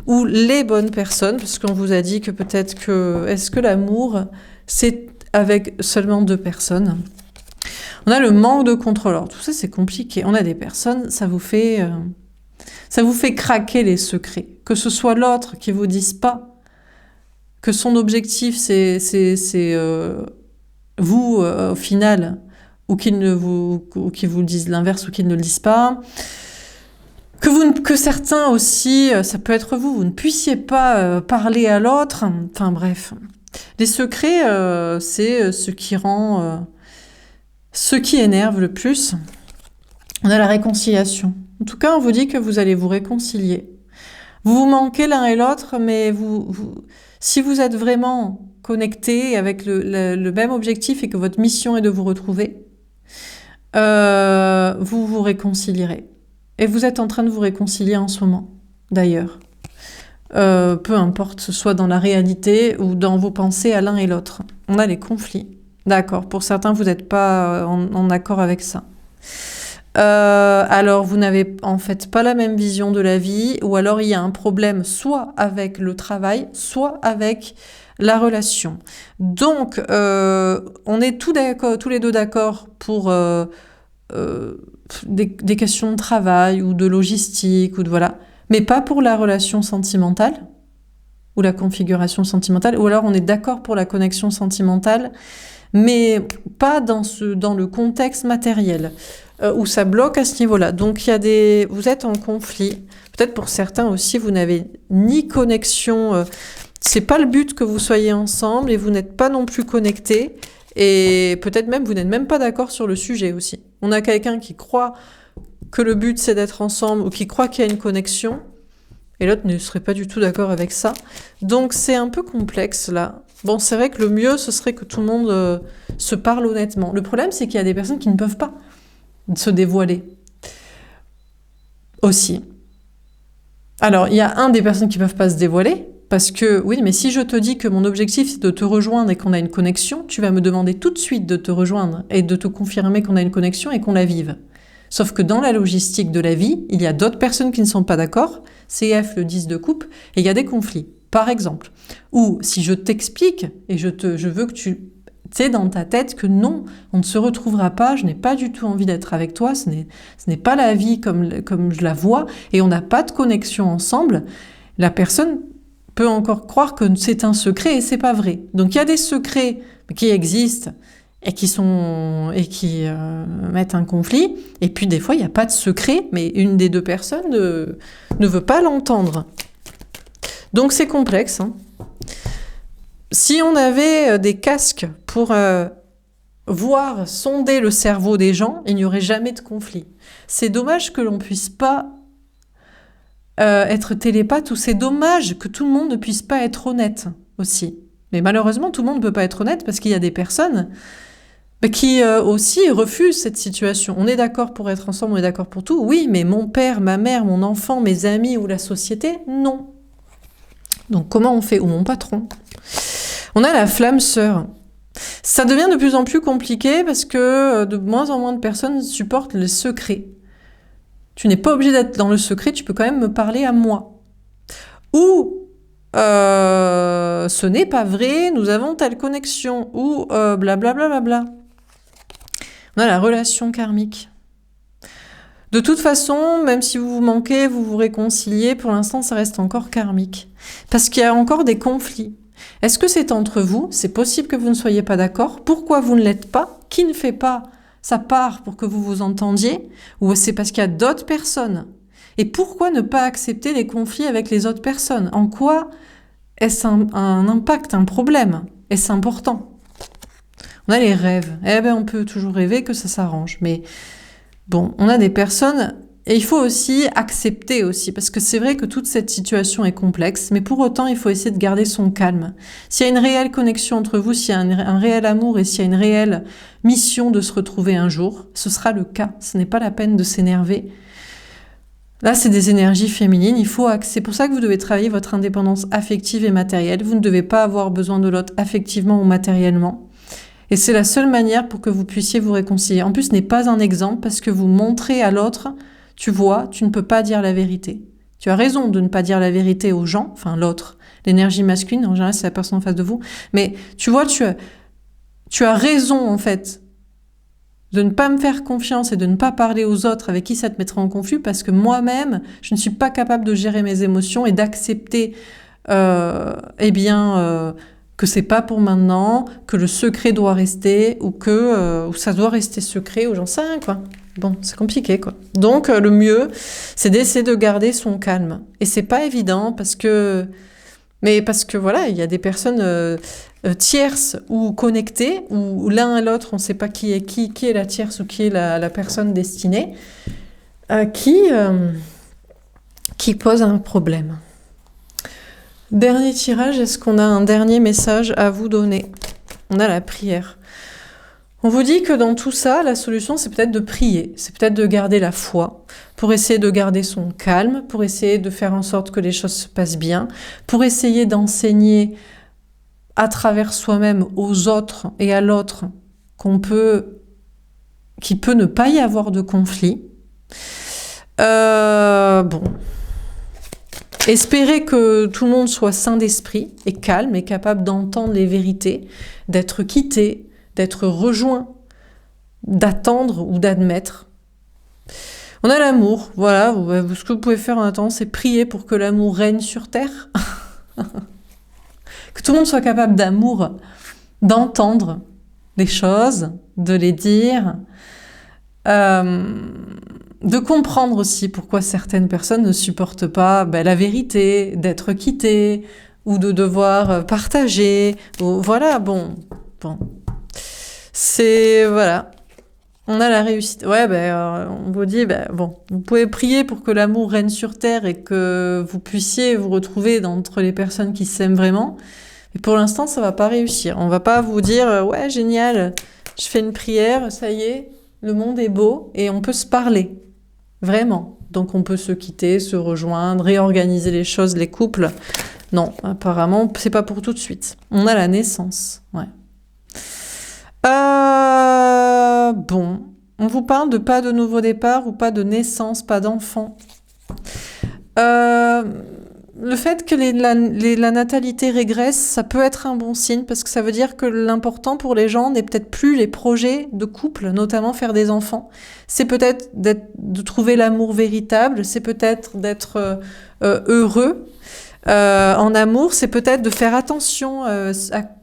Ou les bonnes personnes, parce qu'on vous a dit que peut-être que... Est-ce que l'amour, c'est avec seulement 2 personnes ? On a le manque de contrôle. Alors, tout ça, c'est compliqué. On a des personnes, ça vous fait craquer les secrets. Que ce soit l'autre qui vous dise pas que son objectif, c'est vous, au final, ou qu'ils vous disent l'inverse ou qu'ils ne le disent pas. Que certains aussi, ça peut être vous ne puissiez pas parler à l'autre. Enfin bref. Les secrets, c'est ce qui énerve le plus. On a la réconciliation. En tout cas, on vous dit que vous allez vous réconcilier. Vous vous manquez l'un et l'autre, mais si vous êtes vraiment connectés avec le même objectif et que votre mission est de vous retrouver, vous vous réconcilierez. Et vous êtes en train de vous réconcilier en ce moment, d'ailleurs. Peu importe, ce soit dans la réalité ou dans vos pensées à l'un et l'autre. On a les conflits. D'accord, pour certains, vous n'êtes pas en accord avec ça. alors vous n'avez en fait pas la même vision de la vie, ou alors il y a un problème soit avec le travail, soit avec la relation. Donc, on est tous les deux d'accord pour des questions de travail ou de logistique, ou de voilà, mais pas pour la relation sentimentale ou la configuration sentimentale, ou alors on est d'accord pour la connexion sentimentale, mais pas dans le contexte matériel, où ça bloque à ce niveau-là. Donc vous êtes en conflit. Peut-être pour certains aussi, vous n'avez ni connexion, c'est pas le but que vous soyez ensemble, et vous n'êtes pas non plus connectés, et peut-être même vous n'êtes même pas d'accord sur le sujet aussi. On a quelqu'un qui croit que le but c'est d'être ensemble, ou qui croit qu'il y a une connexion, et l'autre ne serait pas du tout d'accord avec ça. Donc c'est un peu complexe là. Bon, c'est vrai que le mieux, ce serait que tout le monde se parle honnêtement. Le problème, c'est qu'il y a des personnes qui ne peuvent pas se dévoiler. Aussi. Alors, il y a des personnes qui ne peuvent pas se dévoiler, parce que, oui, mais si je te dis que mon objectif, c'est de te rejoindre et qu'on a une connexion, tu vas me demander tout de suite de te rejoindre et de te confirmer qu'on a une connexion et qu'on la vive. Sauf que dans la logistique de la vie, il y a d'autres personnes qui ne sont pas d'accord, CF le 10 de coupe, et il y a des conflits. Par exemple, ou si je t'explique et je veux que tu sais dans ta tête que non, on ne se retrouvera pas, je n'ai pas du tout envie d'être avec toi, ce n'est pas la vie comme je la vois, et on n'a pas de connexion ensemble, la personne peut encore croire que c'est un secret et c'est pas vrai. Donc il y a des secrets qui existent et qui mettent un conflit, et puis des fois il n'y a pas de secret, mais une des deux personnes ne veut pas l'entendre. Donc c'est complexe. Hein. Si on avait des casques pour voir, sonder le cerveau des gens, il n'y aurait jamais de conflit. C'est dommage que l'on puisse pas être télépathe, ou c'est dommage que tout le monde ne puisse pas être honnête aussi. Mais malheureusement, tout le monde ne peut pas être honnête, parce qu'il y a des personnes qui aussi refusent cette situation. On est d'accord pour être ensemble, on est d'accord pour tout. Oui, mais mon père, ma mère, mon enfant, mes amis ou la société, non. Donc comment on fait? Ou mon patron. On a la flamme sœur. Ça devient de plus en plus compliqué parce que de moins en moins de personnes supportent les secrets. Tu n'es pas obligé d'être dans le secret, tu peux quand même me parler à moi. Ou ce n'est pas vrai, nous avons telle connexion. Ou blablabla. On a la relation karmique. De toute façon, même si vous vous manquez, vous vous réconciliez, pour l'instant, ça reste encore karmique. Parce qu'il y a encore des conflits. Est-ce que c'est entre vous? C'est possible que vous ne soyez pas d'accord. Pourquoi vous ne l'êtes pas? Qui ne fait pas sa part pour que vous vous entendiez? Ou c'est parce qu'il y a d'autres personnes? Et pourquoi ne pas accepter les conflits avec les autres personnes? En quoi est-ce un impact, un problème? Est-ce important? On a les rêves. Eh bien, on peut toujours rêver que ça s'arrange. Mais bon, on a des personnes, et il faut aussi accepter aussi, parce que c'est vrai que toute cette situation est complexe, mais pour autant, il faut essayer de garder son calme. S'il y a une réelle connexion entre vous, s'il y a un réel amour et s'il y a une réelle mission de se retrouver un jour, ce sera le cas. Ce n'est pas la peine de s'énerver. Là, c'est des énergies féminines. C'est pour ça que vous devez travailler votre indépendance affective et matérielle. Vous ne devez pas avoir besoin de l'autre affectivement ou matériellement. Et c'est la seule manière pour que vous puissiez vous réconcilier. En plus, ce n'est pas un exemple parce que vous montrez à l'autre, tu vois, tu ne peux pas dire la vérité. Tu as raison de ne pas dire la vérité aux gens, enfin l'autre, l'énergie masculine, en général c'est la personne en face de vous, mais tu vois, tu as raison en fait de ne pas me faire confiance et de ne pas parler aux autres avec qui ça te mettrait en conflit, parce que moi-même, je ne suis pas capable de gérer mes émotions et d'accepter que c'est pas pour maintenant, que le secret doit rester, ou que ça doit rester secret, ou j'en sais rien, quoi. Bon, c'est compliqué, quoi. Donc, le mieux, c'est d'essayer de garder son calme. Et c'est pas évident, parce que voilà, il y a des personnes tierces ou connectées, où l'un et l'autre, on sait pas qui est la tierce ou qui est la personne destinée, qui pose un problème. Dernier tirage, est-ce qu'on a un dernier message à vous donner? On a la prière. On vous dit que dans tout ça, la solution, c'est peut-être de prier, c'est peut-être de garder la foi, pour essayer de garder son calme, pour essayer de faire en sorte que les choses se passent bien, pour essayer d'enseigner à travers soi-même aux autres et à l'autre qu'on peut qu'il peut ne pas y avoir de conflit. Bon. Espérez que tout le monde soit sain d'esprit et calme et capable d'entendre les vérités, d'être quitté, d'être rejoint, d'attendre ou d'admettre. On a l'amour, voilà, ce que vous pouvez faire en attendant, c'est prier pour que l'amour règne sur Terre. Que tout le monde soit capable d'amour, d'entendre les choses, de les dire, de comprendre aussi pourquoi certaines personnes ne supportent pas la vérité, d'être quittées, ou de devoir partager, ou, voilà, bon. C'est, voilà. On a la réussite. Ouais, on vous dit, bon, vous pouvez prier pour que l'amour règne sur Terre et que vous puissiez vous retrouver entre les personnes qui s'aiment vraiment. Mais pour l'instant, ça va pas réussir. On va pas vous dire, ouais, génial, je fais une prière, ça y est, le monde est beau et on peut se parler. Vraiment. Donc on peut se quitter, se rejoindre, réorganiser les choses, les couples. Non, apparemment, c'est pas pour tout de suite. On a la naissance, ouais. Bon, on vous parle de pas de nouveau départ ou pas de naissance, pas d'enfant. Le fait que la natalité régresse, ça peut être un bon signe parce que ça veut dire que l'important pour les gens n'est peut-être plus les projets de couple, notamment faire des enfants. C'est peut-être de trouver l'amour véritable, c'est peut-être d'être heureux. En amour, c'est peut-être de faire attention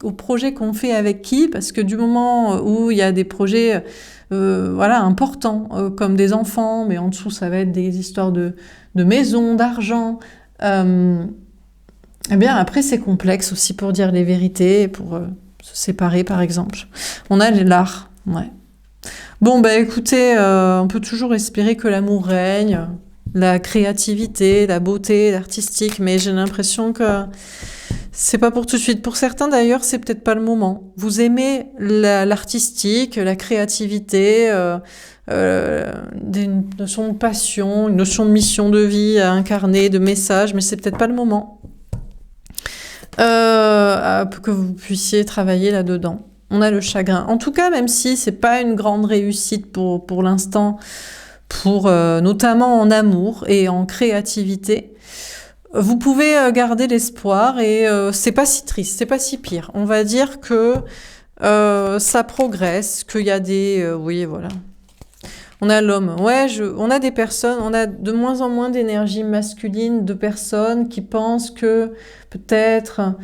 aux projets qu'on fait avec qui, parce que du moment où il y a des projets importants, comme des enfants, mais en dessous, ça va être des histoires de maison, d'argent. Eh bien, après, c'est complexe aussi pour dire les vérités, pour se séparer, par exemple. On a l'art, ouais. Bon, écoutez, on peut toujours espérer que l'amour règne, la créativité, la beauté, l'artistique, mais j'ai l'impression que c'est pas pour tout de suite. Pour certains, d'ailleurs, c'est peut-être pas le moment. Vous aimez l'artistique, la créativité, des notions de passion, une notion de mission de vie à incarner, de message, mais c'est peut-être pas le moment que vous puissiez travailler là-dedans. On a le chagrin. En tout cas, même si c'est pas une grande réussite pour l'instant, notamment en amour et en créativité, vous pouvez garder l'espoir et c'est pas si triste, c'est pas si pire. On va dire que ça progresse, qu'il y a des... oui, voilà. On a l'homme. Ouais, on a des personnes, on a de moins en moins d'énergie masculine, de personnes qui pensent que peut-être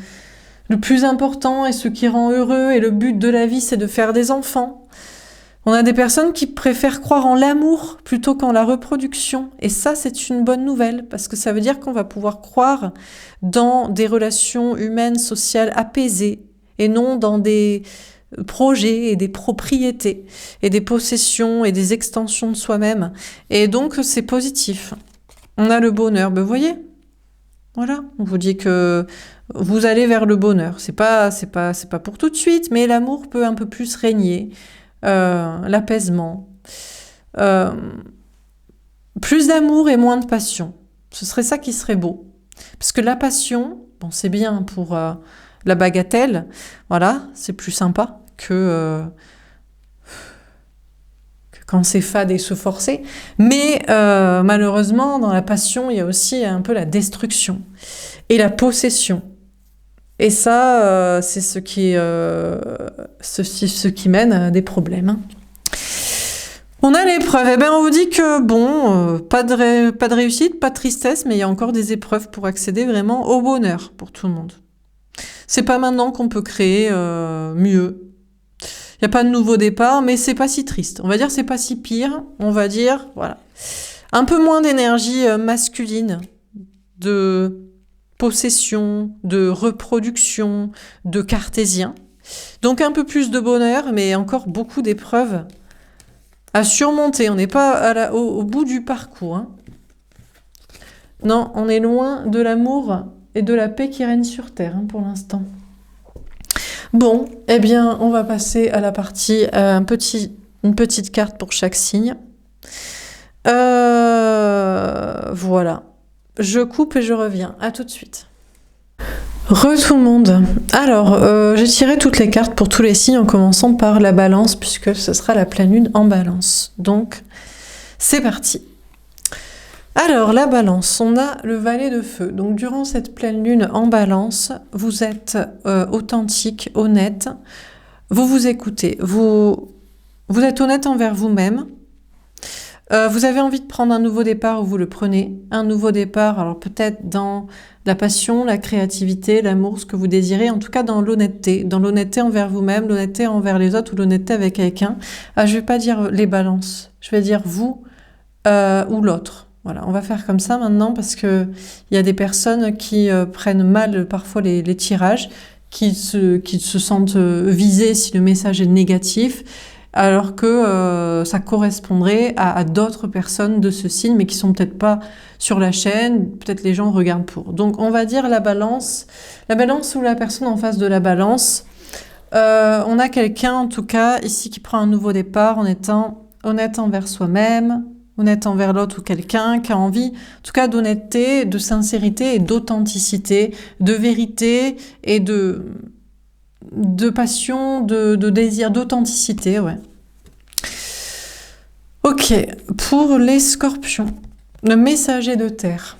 le plus important et ce qui rend heureux et le but de la vie, c'est de faire des enfants. On a des personnes qui préfèrent croire en l'amour plutôt qu'en la reproduction. Et ça, c'est une bonne nouvelle, parce que ça veut dire qu'on va pouvoir croire dans des relations humaines, sociales apaisées, et non dans des projets et des propriétés, et des possessions et des extensions de soi-même. Et donc, c'est positif. On a le bonheur, vous voyez ? Voilà, on vous dit que vous allez vers le bonheur. C'est pas pour tout de suite, mais l'amour peut un peu plus régner. L'apaisement, plus d'amour et moins de passion. Ce serait ça qui serait beau. Parce que la passion, bon, c'est bien pour la bagatelle, voilà, c'est plus sympa que quand c'est fade et se forcer. Mais malheureusement, dans la passion, il y a aussi un peu la destruction et la possession. Et ça, c'est ce qui mène à des problèmes. Hein. On a l'épreuve. Eh bien, on vous dit que, bon, pas de réussite, pas de tristesse, mais il y a encore des épreuves pour accéder vraiment au bonheur pour tout le monde. C'est pas maintenant qu'on peut créer mieux. Il n'y a pas de nouveau départ, mais c'est pas si triste. On va dire c'est pas si pire. On va dire, voilà. Un peu moins d'énergie masculine, de possession, de reproduction, de cartésien. Donc un peu plus de bonheur, mais encore beaucoup d'épreuves à surmonter. On n'est pas au bout du parcours. Hein. Non, on est loin de l'amour et de la paix qui règne sur Terre pour l'instant. Bon, eh bien, on va passer à la partie, une petite carte pour chaque signe. Voilà. Je coupe et je reviens. À tout de suite. Tout le monde. Alors, j'ai tiré toutes les cartes pour tous les signes en commençant par la balance puisque ce sera la pleine lune en balance. Donc, c'est parti. Alors, la balance, on a le valet de feu. Donc, durant cette pleine lune en balance, vous êtes authentique, honnête. Vous vous écoutez. Vous êtes honnête envers vous-même. Vous avez envie de prendre un nouveau départ, vous le prenez. Un nouveau départ, alors peut-être dans la passion, la créativité, l'amour, ce que vous désirez, en tout cas dans l'honnêteté. Dans l'honnêteté envers vous-même, l'honnêteté envers les autres ou l'honnêteté avec quelqu'un. Ah, je vais pas dire les balances, je vais dire vous ou l'autre. Voilà, on va faire comme ça maintenant parce que il y a des personnes qui prennent mal parfois les tirages, qui se sentent visées si le message est négatif, alors que ça correspondrait à d'autres personnes de ce signe, mais qui sont peut-être pas sur la chaîne, peut-être les gens regardent pour. Donc on va dire la balance ou la personne en face de la balance. On a quelqu'un en tout cas ici qui prend un nouveau départ en étant honnête envers soi-même, honnête envers l'autre ou quelqu'un qui a envie, en tout cas d'honnêteté, de sincérité et d'authenticité, de vérité et de passion, de désir, d'authenticité, ouais. Ok, pour les scorpions, le messager de terre.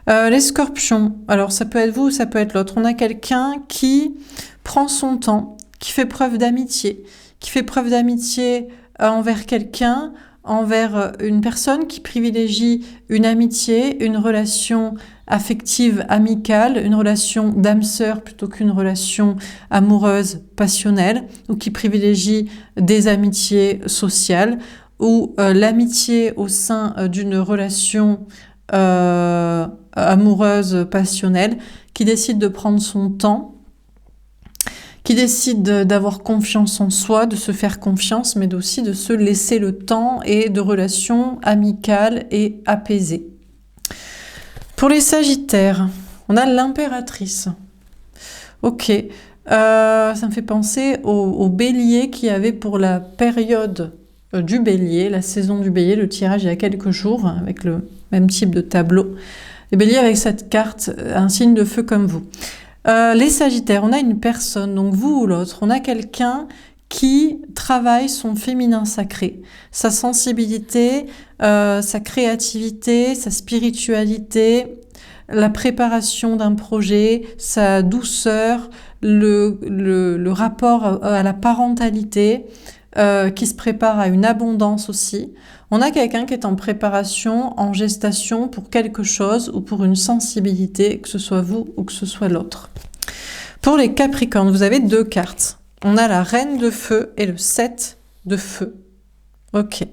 Les scorpions, alors ça peut être vous ou ça peut être l'autre. On a quelqu'un qui prend son temps, qui fait preuve d'amitié, envers quelqu'un, envers une personne qui privilégie une amitié, une relation affective, amicale, une relation d'âme sœur plutôt qu'une relation amoureuse, passionnelle, ou qui privilégie des amitiés sociales, ou l'amitié au sein d'une relation amoureuse, passionnelle, qui décide de prendre son temps, qui décide d'avoir confiance en soi, de se faire confiance, mais aussi de se laisser le temps et de relations amicales et apaisées. Pour les sagittaires, on a l'impératrice. Ok, ça me fait penser au bélier qu'il y avait pour la période du bélier, la saison du bélier, le tirage il y a quelques jours, avec le même type de tableau. Les béliers avec cette carte, un signe de feu comme vous. Les sagittaires, on a une personne, donc vous ou l'autre, on a quelqu'un qui travaille son féminin sacré, sa sensibilité, sa créativité, sa spiritualité, la préparation d'un projet, sa douceur, le rapport à la parentalité, qui se prépare à une abondance aussi. On a quelqu'un qui est en préparation, en gestation pour quelque chose ou pour une sensibilité, que ce soit vous ou que ce soit l'autre. Pour les Capricornes, vous avez deux cartes. On a la Reine de Feu et le 7 de Feu. Ok.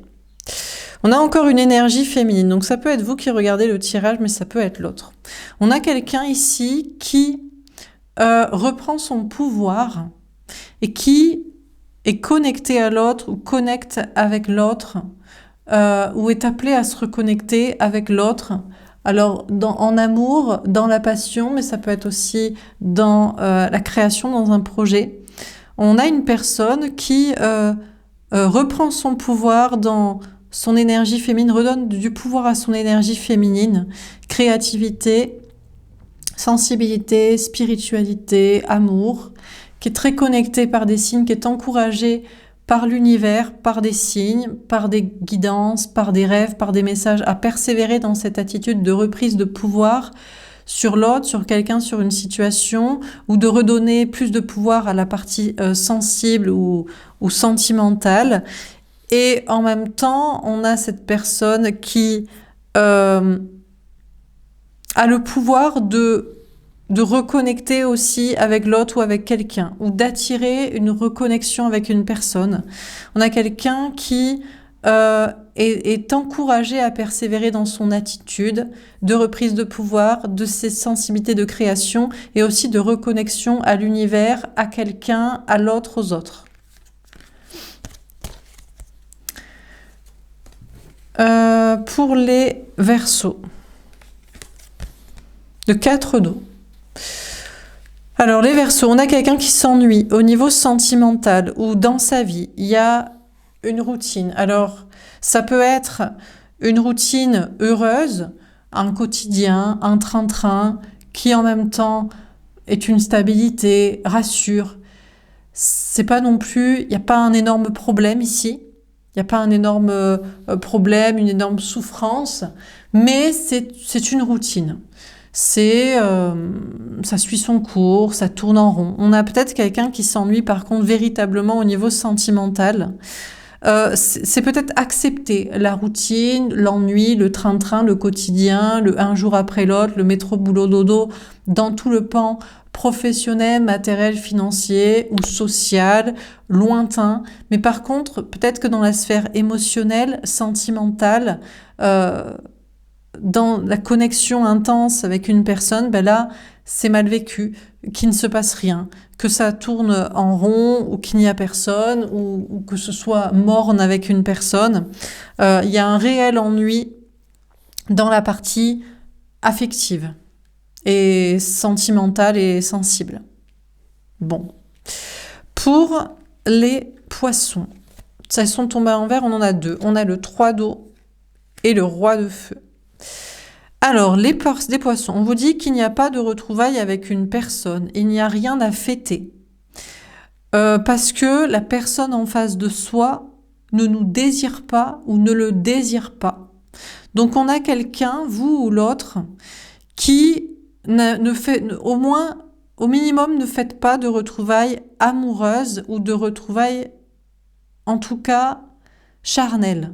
On a encore une énergie féminine. Donc ça peut être vous qui regardez le tirage, mais ça peut être l'autre. On a quelqu'un ici qui reprend son pouvoir et qui est connecté à l'autre ou connecte avec l'autre ou est appelé à se reconnecter avec l'autre. Alors, en amour, dans la passion, mais ça peut être aussi dans la création, dans un projet. On a une personne qui reprend son pouvoir dans son énergie féminine, redonne du pouvoir à son énergie féminine, créativité, sensibilité, spiritualité, amour, qui est très connectée par des signes, qui est encouragée par l'univers, par des signes, par des guidances, par des rêves, par des messages, à persévérer dans cette attitude de reprise de pouvoir sur l'autre, sur quelqu'un, sur une situation, ou de redonner plus de pouvoir à la partie sensible ou sentimentale. Et en même temps, on a cette personne qui a le pouvoir de reconnecter aussi avec l'autre ou avec quelqu'un, ou d'attirer une reconnexion avec une personne. On a quelqu'un qui est encouragé à persévérer dans son attitude de reprise de pouvoir, de ses sensibilités de création, et aussi de reconnexion à l'univers, à quelqu'un, à l'autre, aux autres. Pour les Verseaux, de 4 dos. Alors les Verseaux, on a quelqu'un qui s'ennuie au niveau sentimental ou dans sa vie. Il y a une routine. Alors ça peut être une routine heureuse, un quotidien, un train-train qui en même temps est une stabilité, rassure. C'est pas non plus, il n'y a pas un énorme problème ici. Il n'y a pas un énorme problème, une énorme souffrance, mais c'est une routine. Ça suit son cours, ça tourne en rond. On a peut-être quelqu'un qui s'ennuie par contre véritablement au niveau sentimental. C'est peut-être accepter la routine, l'ennui, le train-train, le quotidien, le un jour après l'autre, le métro boulot dodo, dans tout le pan professionnel, matériel, financier ou social, lointain. Mais par contre, peut-être que dans la sphère émotionnelle, sentimentale, dans la connexion intense avec une personne, ben là, c'est mal vécu, qu'il ne se passe rien, que ça tourne en rond ou qu'il n'y a personne ou que ce soit morne avec une personne. Il y a un réel ennui dans la partie affective et sentimentale et sensible. Bon. Pour les poissons, ça sont tombés en vert, on en a deux. On a le 3 d'eau et le roi de feu. Alors, des poissons, on vous dit qu'il n'y a pas de retrouvailles avec une personne, il n'y a rien à fêter. Parce que la personne en face de soi ne nous désire pas ou ne le désire pas. Donc on a quelqu'un, vous ou l'autre, qui ne fait, au minimum, ne faites pas de retrouvailles amoureuses ou de retrouvailles, en tout cas, charnelles,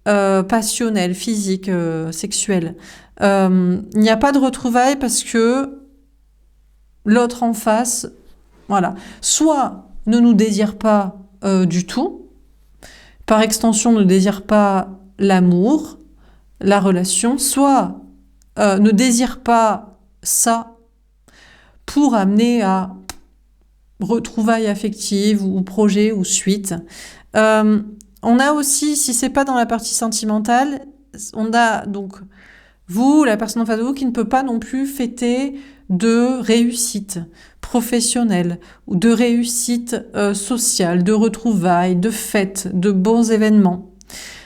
passionnelles, physiques, sexuelles. Il n'y a pas de retrouvailles parce que l'autre en face, voilà, soit ne nous désire pas du tout, par extension ne désire pas l'amour, la relation, soit ne désire pas ça pour amener à retrouvailles affectives ou projet ou suite. On a aussi, si c'est pas dans la partie sentimentale, on a donc vous, la personne en face de vous, qui ne peut pas non plus fêter de réussite professionnelle ou de réussite sociale, de retrouvailles, de fêtes, de bons événements.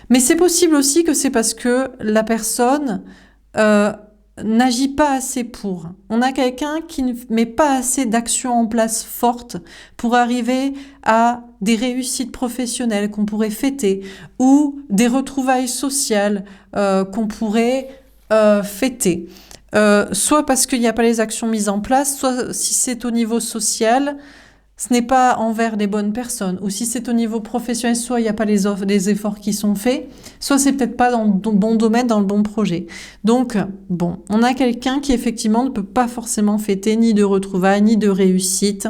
Mais c'est possible aussi que c'est parce que la personne n'agit pas assez pour. On a quelqu'un qui ne met pas assez d'actions en place fortes pour arriver à des réussites professionnelles qu'on pourrait fêter ou des retrouvailles sociales qu'on pourrait fêter. Soit parce qu'il n'y a pas les actions mises en place, soit si c'est au niveau social, ce n'est pas envers les bonnes personnes, ou si c'est au niveau professionnel, soit il n'y a pas les efforts qui sont faits, soit c'est peut-être pas dans le bon domaine, dans le bon projet. Donc, bon, on a quelqu'un qui effectivement ne peut pas forcément fêter ni de retrouvailles, ni de réussite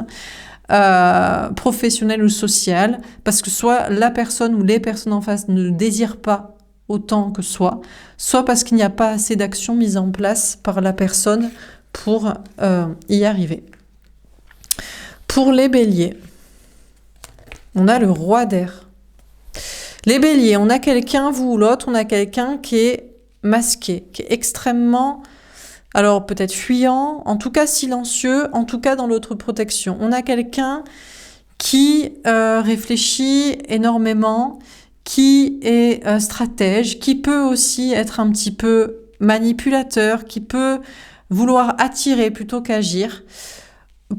professionnelle ou sociale, parce que soit la personne ou les personnes en face ne désirent pas autant que soit parce qu'il n'y a pas assez d'actions mises en place par la personne pour y arriver. Pour les béliers, on a le roi d'air. Les béliers, on a quelqu'un, vous ou l'autre, on a quelqu'un qui est masqué, qui est extrêmement, alors peut-être fuyant, en tout cas silencieux, en tout cas dans l'autre protection. On a quelqu'un qui réfléchit énormément, qui est stratège, qui peut aussi être un petit peu manipulateur, qui peut vouloir attirer plutôt qu'agir.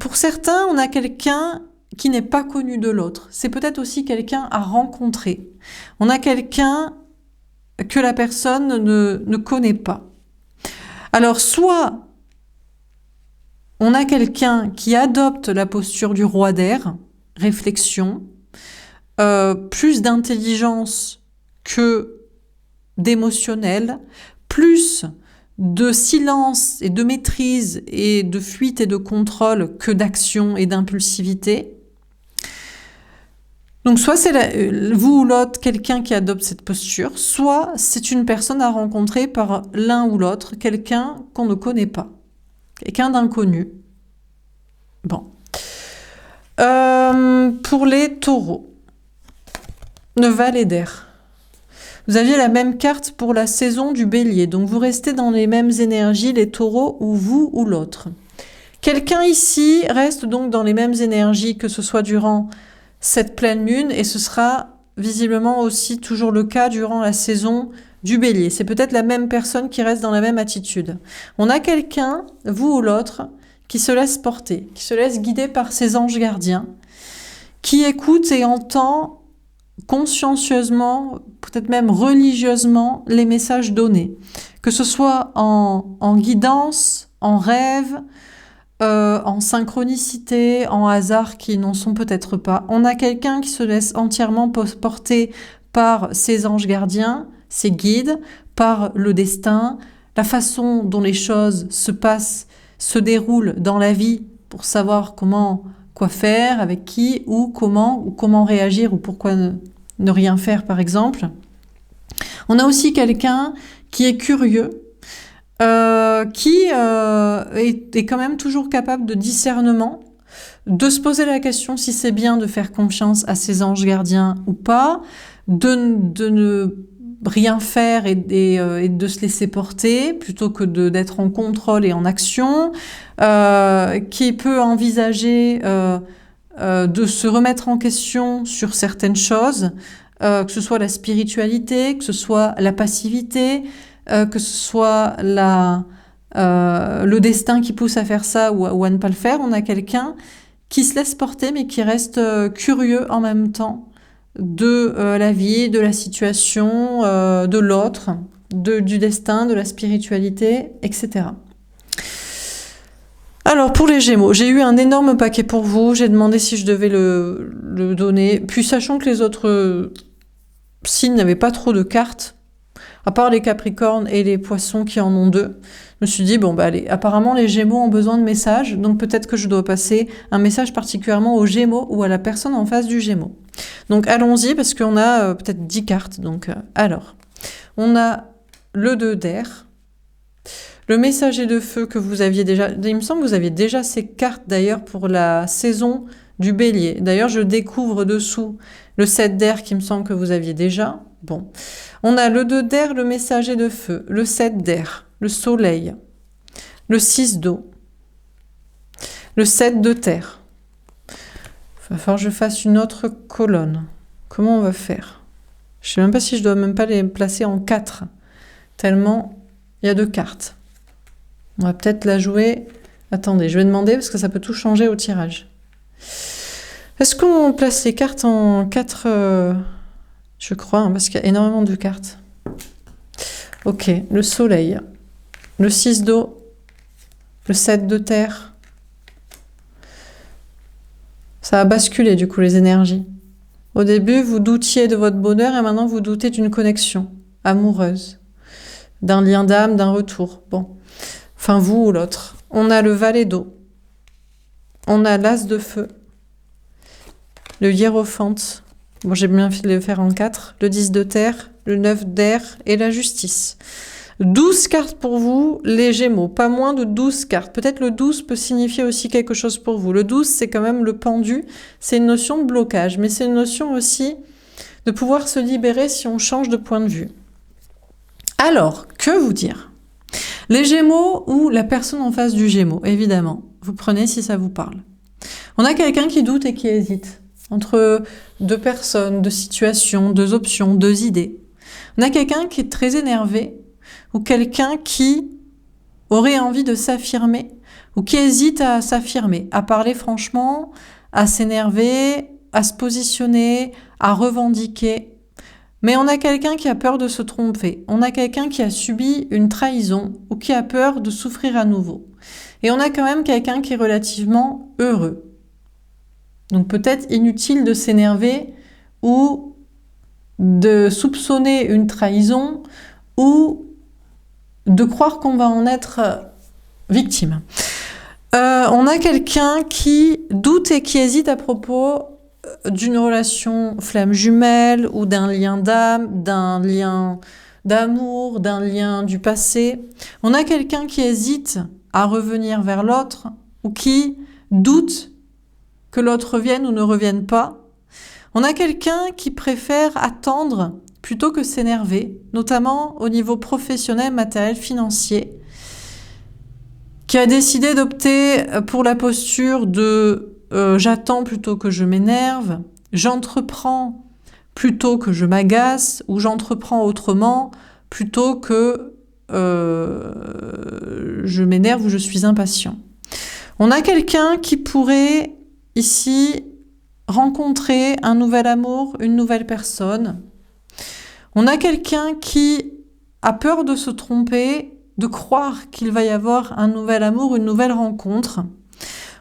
Pour certains, on a quelqu'un qui n'est pas connu de l'autre. C'est peut-être aussi quelqu'un à rencontrer. On a quelqu'un que la personne ne connaît pas. Alors, soit on a quelqu'un qui adopte la posture du roi d'air, réflexion, plus d'intelligence que d'émotionnel, plus de silence et de maîtrise et de fuite et de contrôle que d'action et d'impulsivité. Donc soit c'est vous ou l'autre quelqu'un qui adopte cette posture, soit c'est une personne à rencontrer par l'un ou l'autre, quelqu'un qu'on ne connaît pas, quelqu'un d'inconnu. Bon. Pour les taureaux, le valet d'air. Vous aviez la même carte pour la saison du bélier, donc vous restez dans les mêmes énergies, les taureaux, ou vous ou l'autre. Quelqu'un ici reste donc dans les mêmes énergies que ce soit durant cette pleine lune, et ce sera visiblement aussi toujours le cas durant la saison du bélier. C'est peut-être la même personne qui reste dans la même attitude. On a quelqu'un, vous ou l'autre, qui se laisse porter, qui se laisse guider par ses anges gardiens, qui écoute et entend consciencieusement, peut-être même religieusement, les messages donnés, que ce soit en guidance, en rêve, en synchronicité, en hasard qui n'en sont peut-être pas. On a quelqu'un qui se laisse entièrement porter par ses anges gardiens, ses guides, par le destin, la façon dont les choses se passent, se déroulent dans la vie pour savoir quoi faire, avec qui, ou comment réagir, ou pourquoi ne rien faire, par exemple. On a aussi quelqu'un qui est curieux, qui est quand même toujours capable de discernement, de se poser la question si c'est bien de faire confiance à ses anges gardiens ou pas, de ne rien faire et de se laisser porter plutôt que d'être en contrôle et en action, qui peut envisager de se remettre en question sur certaines choses, que ce soit la spiritualité, que ce soit la passivité, que ce soit le destin qui pousse à faire ça ou à ne pas le faire. On a quelqu'un qui se laisse porter mais qui reste curieux en même temps de la vie, de la situation, de l'autre, du destin, de la spiritualité, etc. Alors pour les Gémeaux, j'ai eu un énorme paquet pour vous, j'ai demandé si je devais le donner, puis sachant que les autres signes n'avaient pas trop de cartes, à part les Capricornes et les Poissons qui en ont 2, je me suis dit, bon bah allez, apparemment les Gémeaux ont besoin de messages, donc peut-être que je dois passer un message particulièrement aux Gémeaux ou à la personne en face du Gémeaux. Donc allons-y, parce qu'on a peut-être 10 cartes, donc alors, on a le 2 d'air, le messager de feu que vous aviez déjà, il me semble que vous aviez déjà ces cartes d'ailleurs pour la saison du Bélier. D'ailleurs, je découvre dessous le 7 d'air qui me semble que vous aviez déjà. Bon, on a le 2 d'air, le messager de feu, le 7 d'air, le soleil, le 6 d'eau, le 7 de terre. Il va falloir que je fasse une autre colonne. Comment on va faire? Je ne sais même pas si je dois même pas les placer en 4, tellement il y a 2 cartes. On va peut-être la jouer. Attendez, je vais demander parce que ça peut tout changer au tirage. Est-ce qu'on place les cartes en 4 je crois, hein, parce qu'il y a énormément de cartes. Ok, le soleil, le 6 d'eau, le 7 de terre. Ça a basculé du coup les énergies. Au début, vous doutiez de votre bonheur et maintenant vous doutez d'une connexion amoureuse, d'un lien d'âme, d'un retour. Bon. Enfin, vous ou l'autre. On a le valet d'eau. On a l'as de feu. Le hiérophante. Bon, j'ai bien fait de le faire en 4. Le 10 de terre, le 9 d'air et la justice. 12 cartes pour vous, les Gémeaux. Pas moins de 12 cartes. Peut-être le 12 peut signifier aussi quelque chose pour vous. Le 12, c'est quand même le pendu. C'est une notion de blocage. Mais c'est une notion aussi de pouvoir se libérer si on change de point de vue. Alors, que vous dire ? Les Gémeaux ou la personne en face du Gémeaux, évidemment. Vous prenez si ça vous parle. On a quelqu'un qui doute et qui hésite entre 2 personnes, 2 situations, 2 options, 2 idées. On a quelqu'un qui est très énervé ou quelqu'un qui aurait envie de s'affirmer ou qui hésite à s'affirmer, à parler franchement, à s'énerver, à se positionner, à revendiquer. Mais on a quelqu'un qui a peur de se tromper. On a quelqu'un qui a subi une trahison ou qui a peur de souffrir à nouveau. Et on a quand même quelqu'un qui est relativement heureux. Donc peut-être inutile de s'énerver ou de soupçonner une trahison ou de croire qu'on va en être victime. On a quelqu'un qui doute et qui hésite à propos d'une relation flamme jumelle ou d'un lien d'âme, d'un lien d'amour, d'un lien du passé. On a quelqu'un qui hésite à revenir vers l'autre ou qui doute que l'autre revienne ou ne revienne pas. On a quelqu'un qui préfère attendre plutôt que s'énerver, notamment au niveau professionnel, matériel, financier, qui a décidé d'opter pour la posture de j'attends plutôt que je m'énerve, j'entreprends plutôt que je m'agace, ou j'entreprends autrement plutôt que je m'énerve ou je suis impatient. On a quelqu'un qui pourrait ici rencontrer un nouvel amour, une nouvelle personne. On a quelqu'un qui a peur de se tromper, de croire qu'il va y avoir un nouvel amour, une nouvelle rencontre.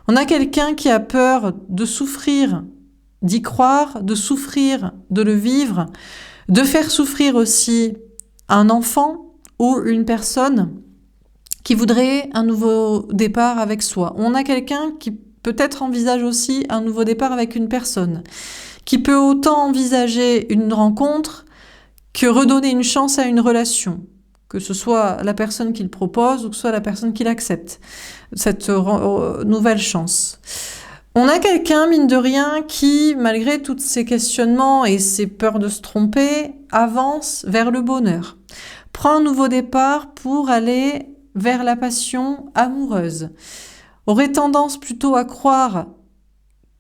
On a quelqu'un qui a peur de souffrir, d'y croire, de souffrir, de le vivre, de faire souffrir aussi un enfant ou une personne qui voudrait un nouveau départ avec soi. On a quelqu'un qui peut-être envisage aussi un nouveau départ avec une personne, qui peut autant envisager une rencontre que redonner une chance à une relation, que ce soit la personne qui le propose ou que ce soit la personne qui l'accepte, cette nouvelle chance. On a quelqu'un, mine de rien, qui, malgré tous ces questionnements et ses peurs de se tromper, avance vers le bonheur, prend un nouveau départ pour aller vers la passion amoureuse, aurait tendance plutôt à croire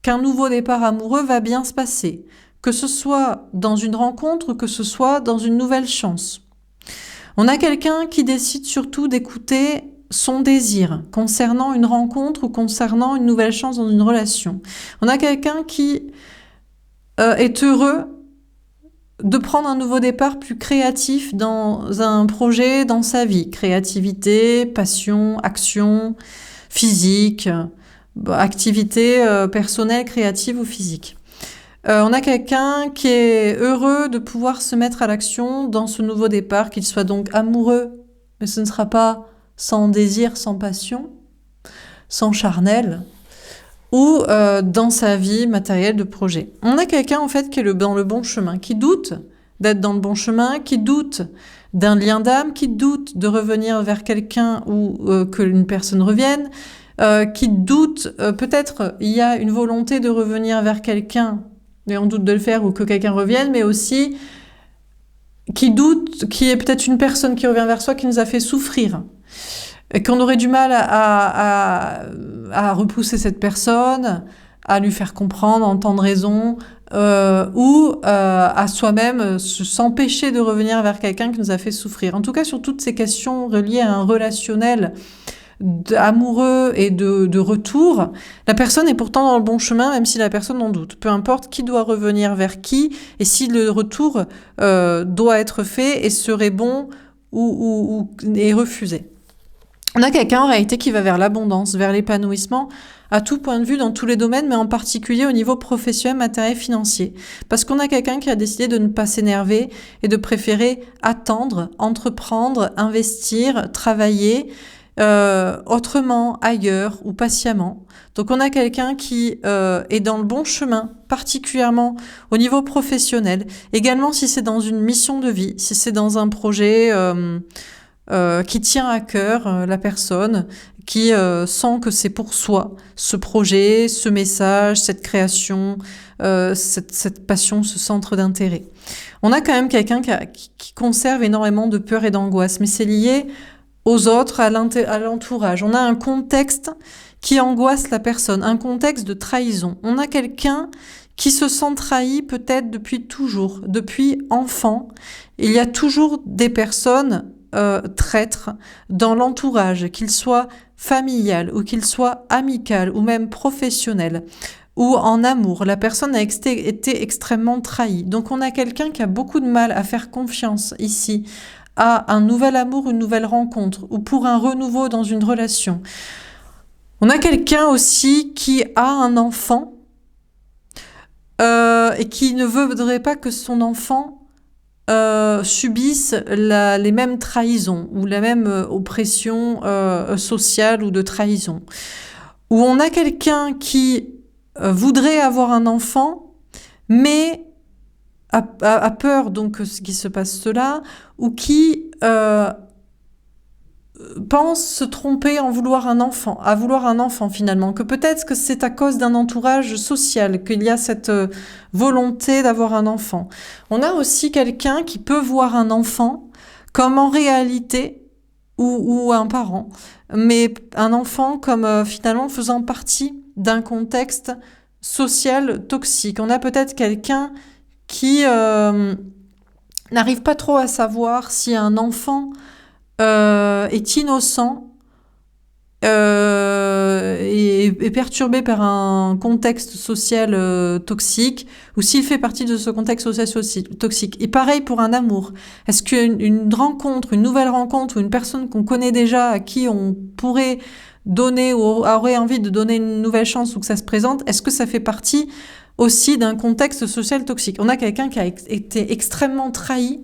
qu'un nouveau départ amoureux va bien se passer, que ce soit dans une rencontre ou que ce soit dans une nouvelle chance. On a quelqu'un qui décide surtout d'écouter son désir concernant une rencontre ou concernant une nouvelle chance dans une relation. On a quelqu'un qui est heureux de prendre un nouveau départ plus créatif dans un projet, dans sa vie. Créativité, passion, action, physique, activité personnelle, créative ou physique. On a quelqu'un qui est heureux de pouvoir se mettre à l'action dans ce nouveau départ, qu'il soit donc amoureux, mais ce ne sera pas sans désir, sans passion, sans charnel, ou dans sa vie matérielle de projet. On a quelqu'un en fait qui est dans le bon chemin, qui doute d'être dans le bon chemin, qui doute d'un lien d'âme, qui doute de revenir vers quelqu'un ou qu'une personne revienne, qui doute, peut-être il y a une volonté de revenir vers quelqu'un, et on doute de le faire ou que quelqu'un revienne, mais aussi qui doute qu'il y ait peut-être une personne qui revient vers soi qui nous a fait souffrir. Et qu'on aurait du mal à repousser cette personne, à lui faire comprendre, entendre raison, ou à soi-même s'empêcher de revenir vers quelqu'un qui nous a fait souffrir. En tout cas, sur toutes ces questions reliées à un relationnel amoureux et de retour, la personne est pourtant dans le bon chemin, même si la personne en doute. Peu importe qui doit revenir vers qui, et si le retour doit être fait et serait bon ou est refusé. On a quelqu'un en réalité qui va vers l'abondance, vers l'épanouissement, à tout point de vue, dans tous les domaines, mais en particulier au niveau professionnel, matériel, financier. Parce qu'on a quelqu'un qui a décidé de ne pas s'énerver et de préférer attendre, entreprendre, investir, travailler autrement, ailleurs ou patiemment. Donc on a quelqu'un qui est dans le bon chemin, particulièrement au niveau professionnel. Également si c'est dans une mission de vie, si c'est dans un projet qui tient à cœur la personne, qui sent que c'est pour soi, ce projet, ce message, cette création, cette passion, ce centre d'intérêt. On a quand même quelqu'un qui conserve énormément de peur et d'angoisse, mais c'est lié aux autres, à l'entourage. On a un contexte qui angoisse la personne, un contexte de trahison. On a quelqu'un qui se sent trahi peut-être depuis toujours, depuis enfant. Il y a toujours des personnes traîtres dans l'entourage, qu'il soit familial ou qu'il soit amical ou même professionnel ou en amour. La personne a été extrêmement trahie. Donc on a quelqu'un qui a beaucoup de mal à faire confiance ici à un nouvel amour, une nouvelle rencontre ou pour un renouveau dans une relation. On a quelqu'un aussi qui a un enfant et qui ne voudrait pas que son enfant subissent les mêmes trahisons ou la même oppression sociale ou de trahison. Où on a quelqu'un qui voudrait avoir un enfant, mais a peur donc qu'il se passe cela, ou qui pense se tromper à vouloir un enfant finalement, que peut-être que c'est à cause d'un entourage social qu'il y a cette volonté d'avoir un enfant. On a aussi quelqu'un qui peut voir un enfant comme en réalité, ou un parent, mais un enfant comme finalement faisant partie d'un contexte social toxique. On a peut-être quelqu'un qui n'arrive pas trop à savoir si un enfant est innocent est perturbé par un contexte social toxique, ou s'il fait partie de ce contexte social toxique. Et pareil pour un amour. Est-ce qu'une rencontre, une nouvelle rencontre, ou une personne qu'on connaît déjà, à qui on pourrait donner, ou aurait envie de donner une nouvelle chance, ou que ça se présente, est-ce que ça fait partie aussi d'un contexte social toxique? On a quelqu'un qui a été extrêmement trahi,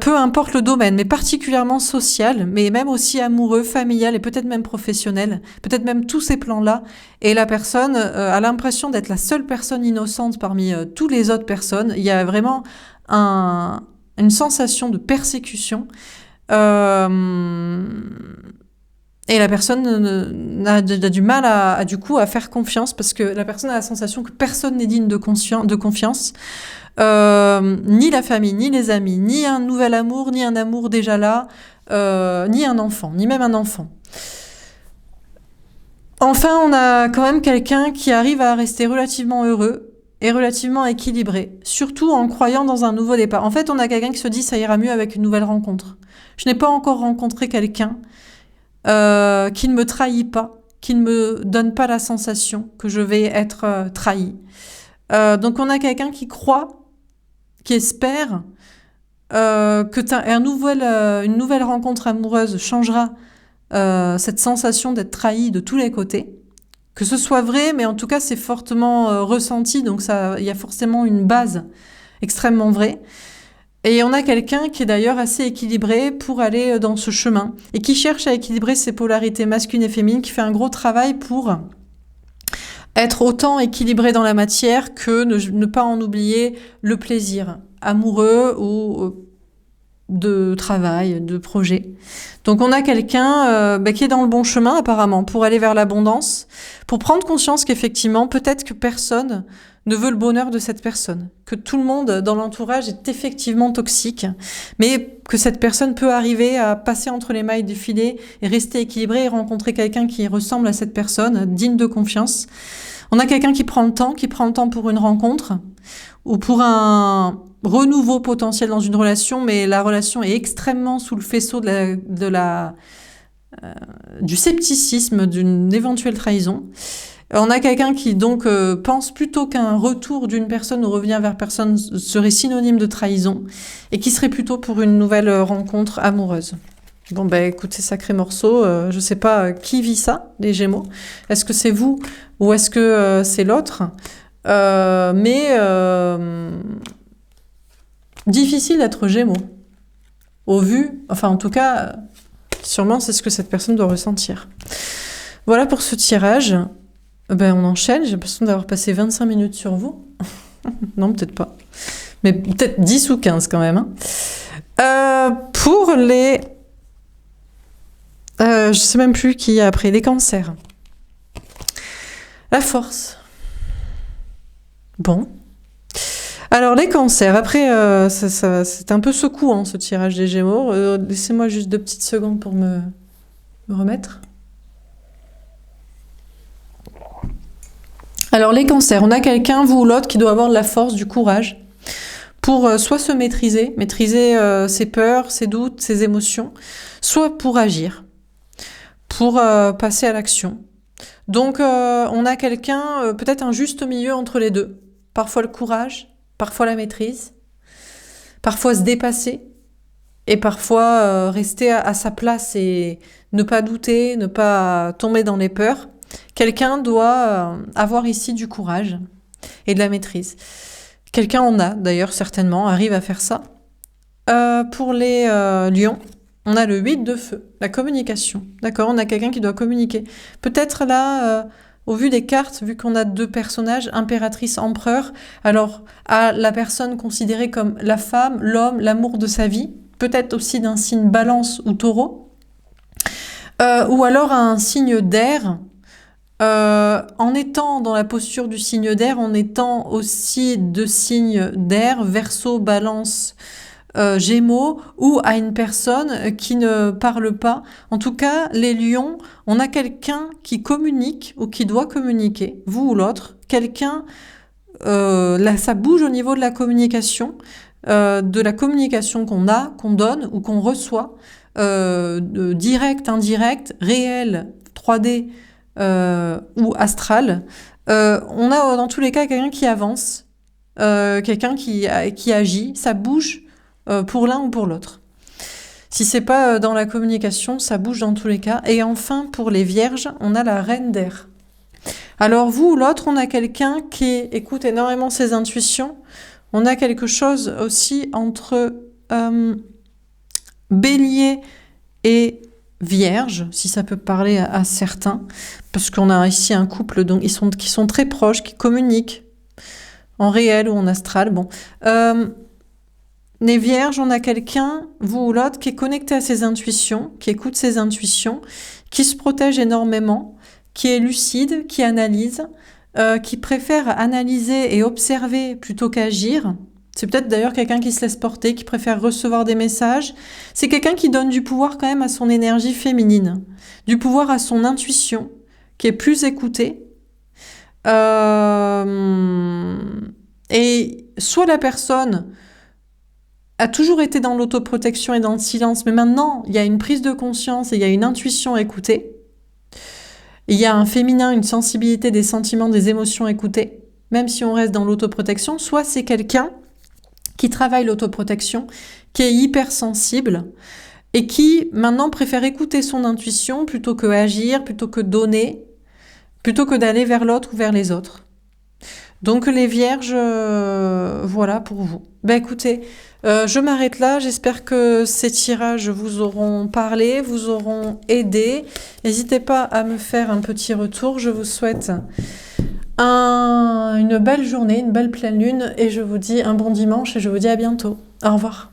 peu importe le domaine, mais particulièrement social, mais même aussi amoureux, familial et peut-être même professionnel, peut-être même tous ces plans-là. Et la personne a l'impression d'être la seule personne innocente parmi toutes les autres personnes. Il y a vraiment une sensation de persécution. Et la personne a du mal du coup à faire confiance, parce que la personne a la sensation que personne n'est digne de confiance. Ni la famille, ni les amis, ni un nouvel amour, ni un amour déjà là, ni un enfant, ni même un enfant. Enfin, on a quand même quelqu'un qui arrive à rester relativement heureux et relativement équilibré, surtout en croyant dans un nouveau départ. En fait, on a quelqu'un qui se dit ça ira mieux avec une nouvelle rencontre. Je n'ai pas encore rencontré quelqu'un qui ne me trahit pas, qui ne me donne pas la sensation que je vais être trahi. Donc on a quelqu'un qui croit, qui espère que une nouvelle rencontre amoureuse changera cette sensation d'être trahi de tous les côtés. Que ce soit vrai, mais en tout cas c'est fortement ressenti, donc il y a forcément une base extrêmement vraie. Et on a quelqu'un qui est d'ailleurs assez équilibré pour aller dans ce chemin, et qui cherche à équilibrer ses polarités masculines et féminines, qui fait un gros travail pour être autant équilibré dans la matière que ne pas en oublier le plaisir amoureux ou de travail, de projet. Donc on a quelqu'un qui est dans le bon chemin apparemment pour aller vers l'abondance, pour prendre conscience qu'effectivement peut-être que personne ne veut le bonheur de cette personne, que tout le monde dans l'entourage est effectivement toxique, mais que cette personne peut arriver à passer entre les mailles du filet et rester équilibrée et rencontrer quelqu'un qui ressemble à cette personne, digne de confiance. On a quelqu'un qui prend le temps pour une rencontre ou pour un renouveau potentiel dans une relation, mais la relation est extrêmement sous le faisceau du scepticisme d'une éventuelle trahison. On a quelqu'un qui donc pense plutôt qu'un retour d'une personne ou revient vers personne serait synonyme de trahison, et qui serait plutôt pour une nouvelle rencontre amoureuse. Bon écoutez, sacré morceau, je sais pas qui vit ça, les Gémeaux. Est-ce que c'est vous ou est-ce que c'est l'autre? Difficile d'être Gémeaux. En tout cas, sûrement c'est ce que cette personne doit ressentir. Voilà pour ce tirage. On enchaîne, j'ai l'impression d'avoir passé 25 minutes sur vous. Non, peut-être pas. Mais peut-être 10 ou 15 quand même. Pour les... je sais même plus qui a après, les cancers. La force. Bon. Alors les cancers, après, c'est un peu secouant ce tirage des Gémeaux. Laissez-moi juste 2 petites secondes pour me remettre. Alors les cancers, on a quelqu'un, vous ou l'autre, qui doit avoir de la force, du courage, pour soit se maîtriser ses peurs, ses doutes, ses émotions, soit pour agir, pour passer à l'action. Donc on a quelqu'un, peut-être un juste milieu entre les deux. Parfois le courage, parfois la maîtrise, parfois se dépasser, et parfois rester à sa place et ne pas douter, ne pas tomber dans les peurs. Quelqu'un doit avoir ici du courage et de la maîtrise. Quelqu'un en a d'ailleurs certainement, arrive à faire ça. Pour les lions, on a le 8 de feu, la communication. D'accord, on a quelqu'un qui doit communiquer. Peut-être là, au vu des cartes, vu qu'on a 2 personnages, impératrice, empereur, alors à la personne considérée comme la femme, l'homme, l'amour de sa vie, peut-être aussi d'un signe balance ou taureau, ou alors un signe d'air. En étant dans la posture du signe d'air, en étant aussi de signes d'air, Verseau, Balance, Gémeaux, ou à une personne qui ne parle pas. En tout cas, les lions, on a quelqu'un qui communique ou qui doit communiquer, vous ou l'autre. Quelqu'un, là, ça bouge au niveau de la communication qu'on a, qu'on donne ou qu'on reçoit. direct, indirect, réel, 3D ou astral, on a dans tous les cas quelqu'un qui avance, quelqu'un qui agit, ça bouge pour l'un ou pour l'autre. Si c'est pas dans la communication, ça bouge dans tous les cas. Et enfin, pour les vierges, on a la reine d'air. Alors vous ou l'autre, on a quelqu'un qui écoute énormément ses intuitions. On a quelque chose aussi entre bélier et vierge, si ça peut parler à certains, parce qu'on a ici un couple donc qui sont très proches, qui communiquent en réel ou en astral. Bon, les vierges, on a quelqu'un, vous ou l'autre, qui est connecté à ses intuitions, qui écoute ses intuitions, qui se protège énormément, qui est lucide, qui analyse, qui préfère analyser et observer plutôt qu'agir. C'est peut-être d'ailleurs quelqu'un qui se laisse porter, qui préfère recevoir des messages. C'est quelqu'un qui donne du pouvoir quand même à son énergie féminine, du pouvoir à son intuition, qui est plus écoutée. Et soit la personne a toujours été dans l'autoprotection et dans le silence, mais maintenant, il y a une prise de conscience et il y a une intuition écoutée. Il y a un féminin, une sensibilité des sentiments, des émotions écoutées, même si on reste dans l'autoprotection. Soit c'est quelqu'un qui travaille l'autoprotection, qui est hypersensible et qui maintenant préfère écouter son intuition plutôt que agir, plutôt que donner, plutôt que d'aller vers l'autre ou vers les autres. Donc les vierges, voilà pour vous. Ben écoutez, je m'arrête là. J'espère que ces tirages vous auront parlé, vous auront aidé. N'hésitez pas à me faire un petit retour. Je vous souhaite une belle journée, une belle pleine lune et je vous dis un bon dimanche et je vous dis à bientôt. Au revoir.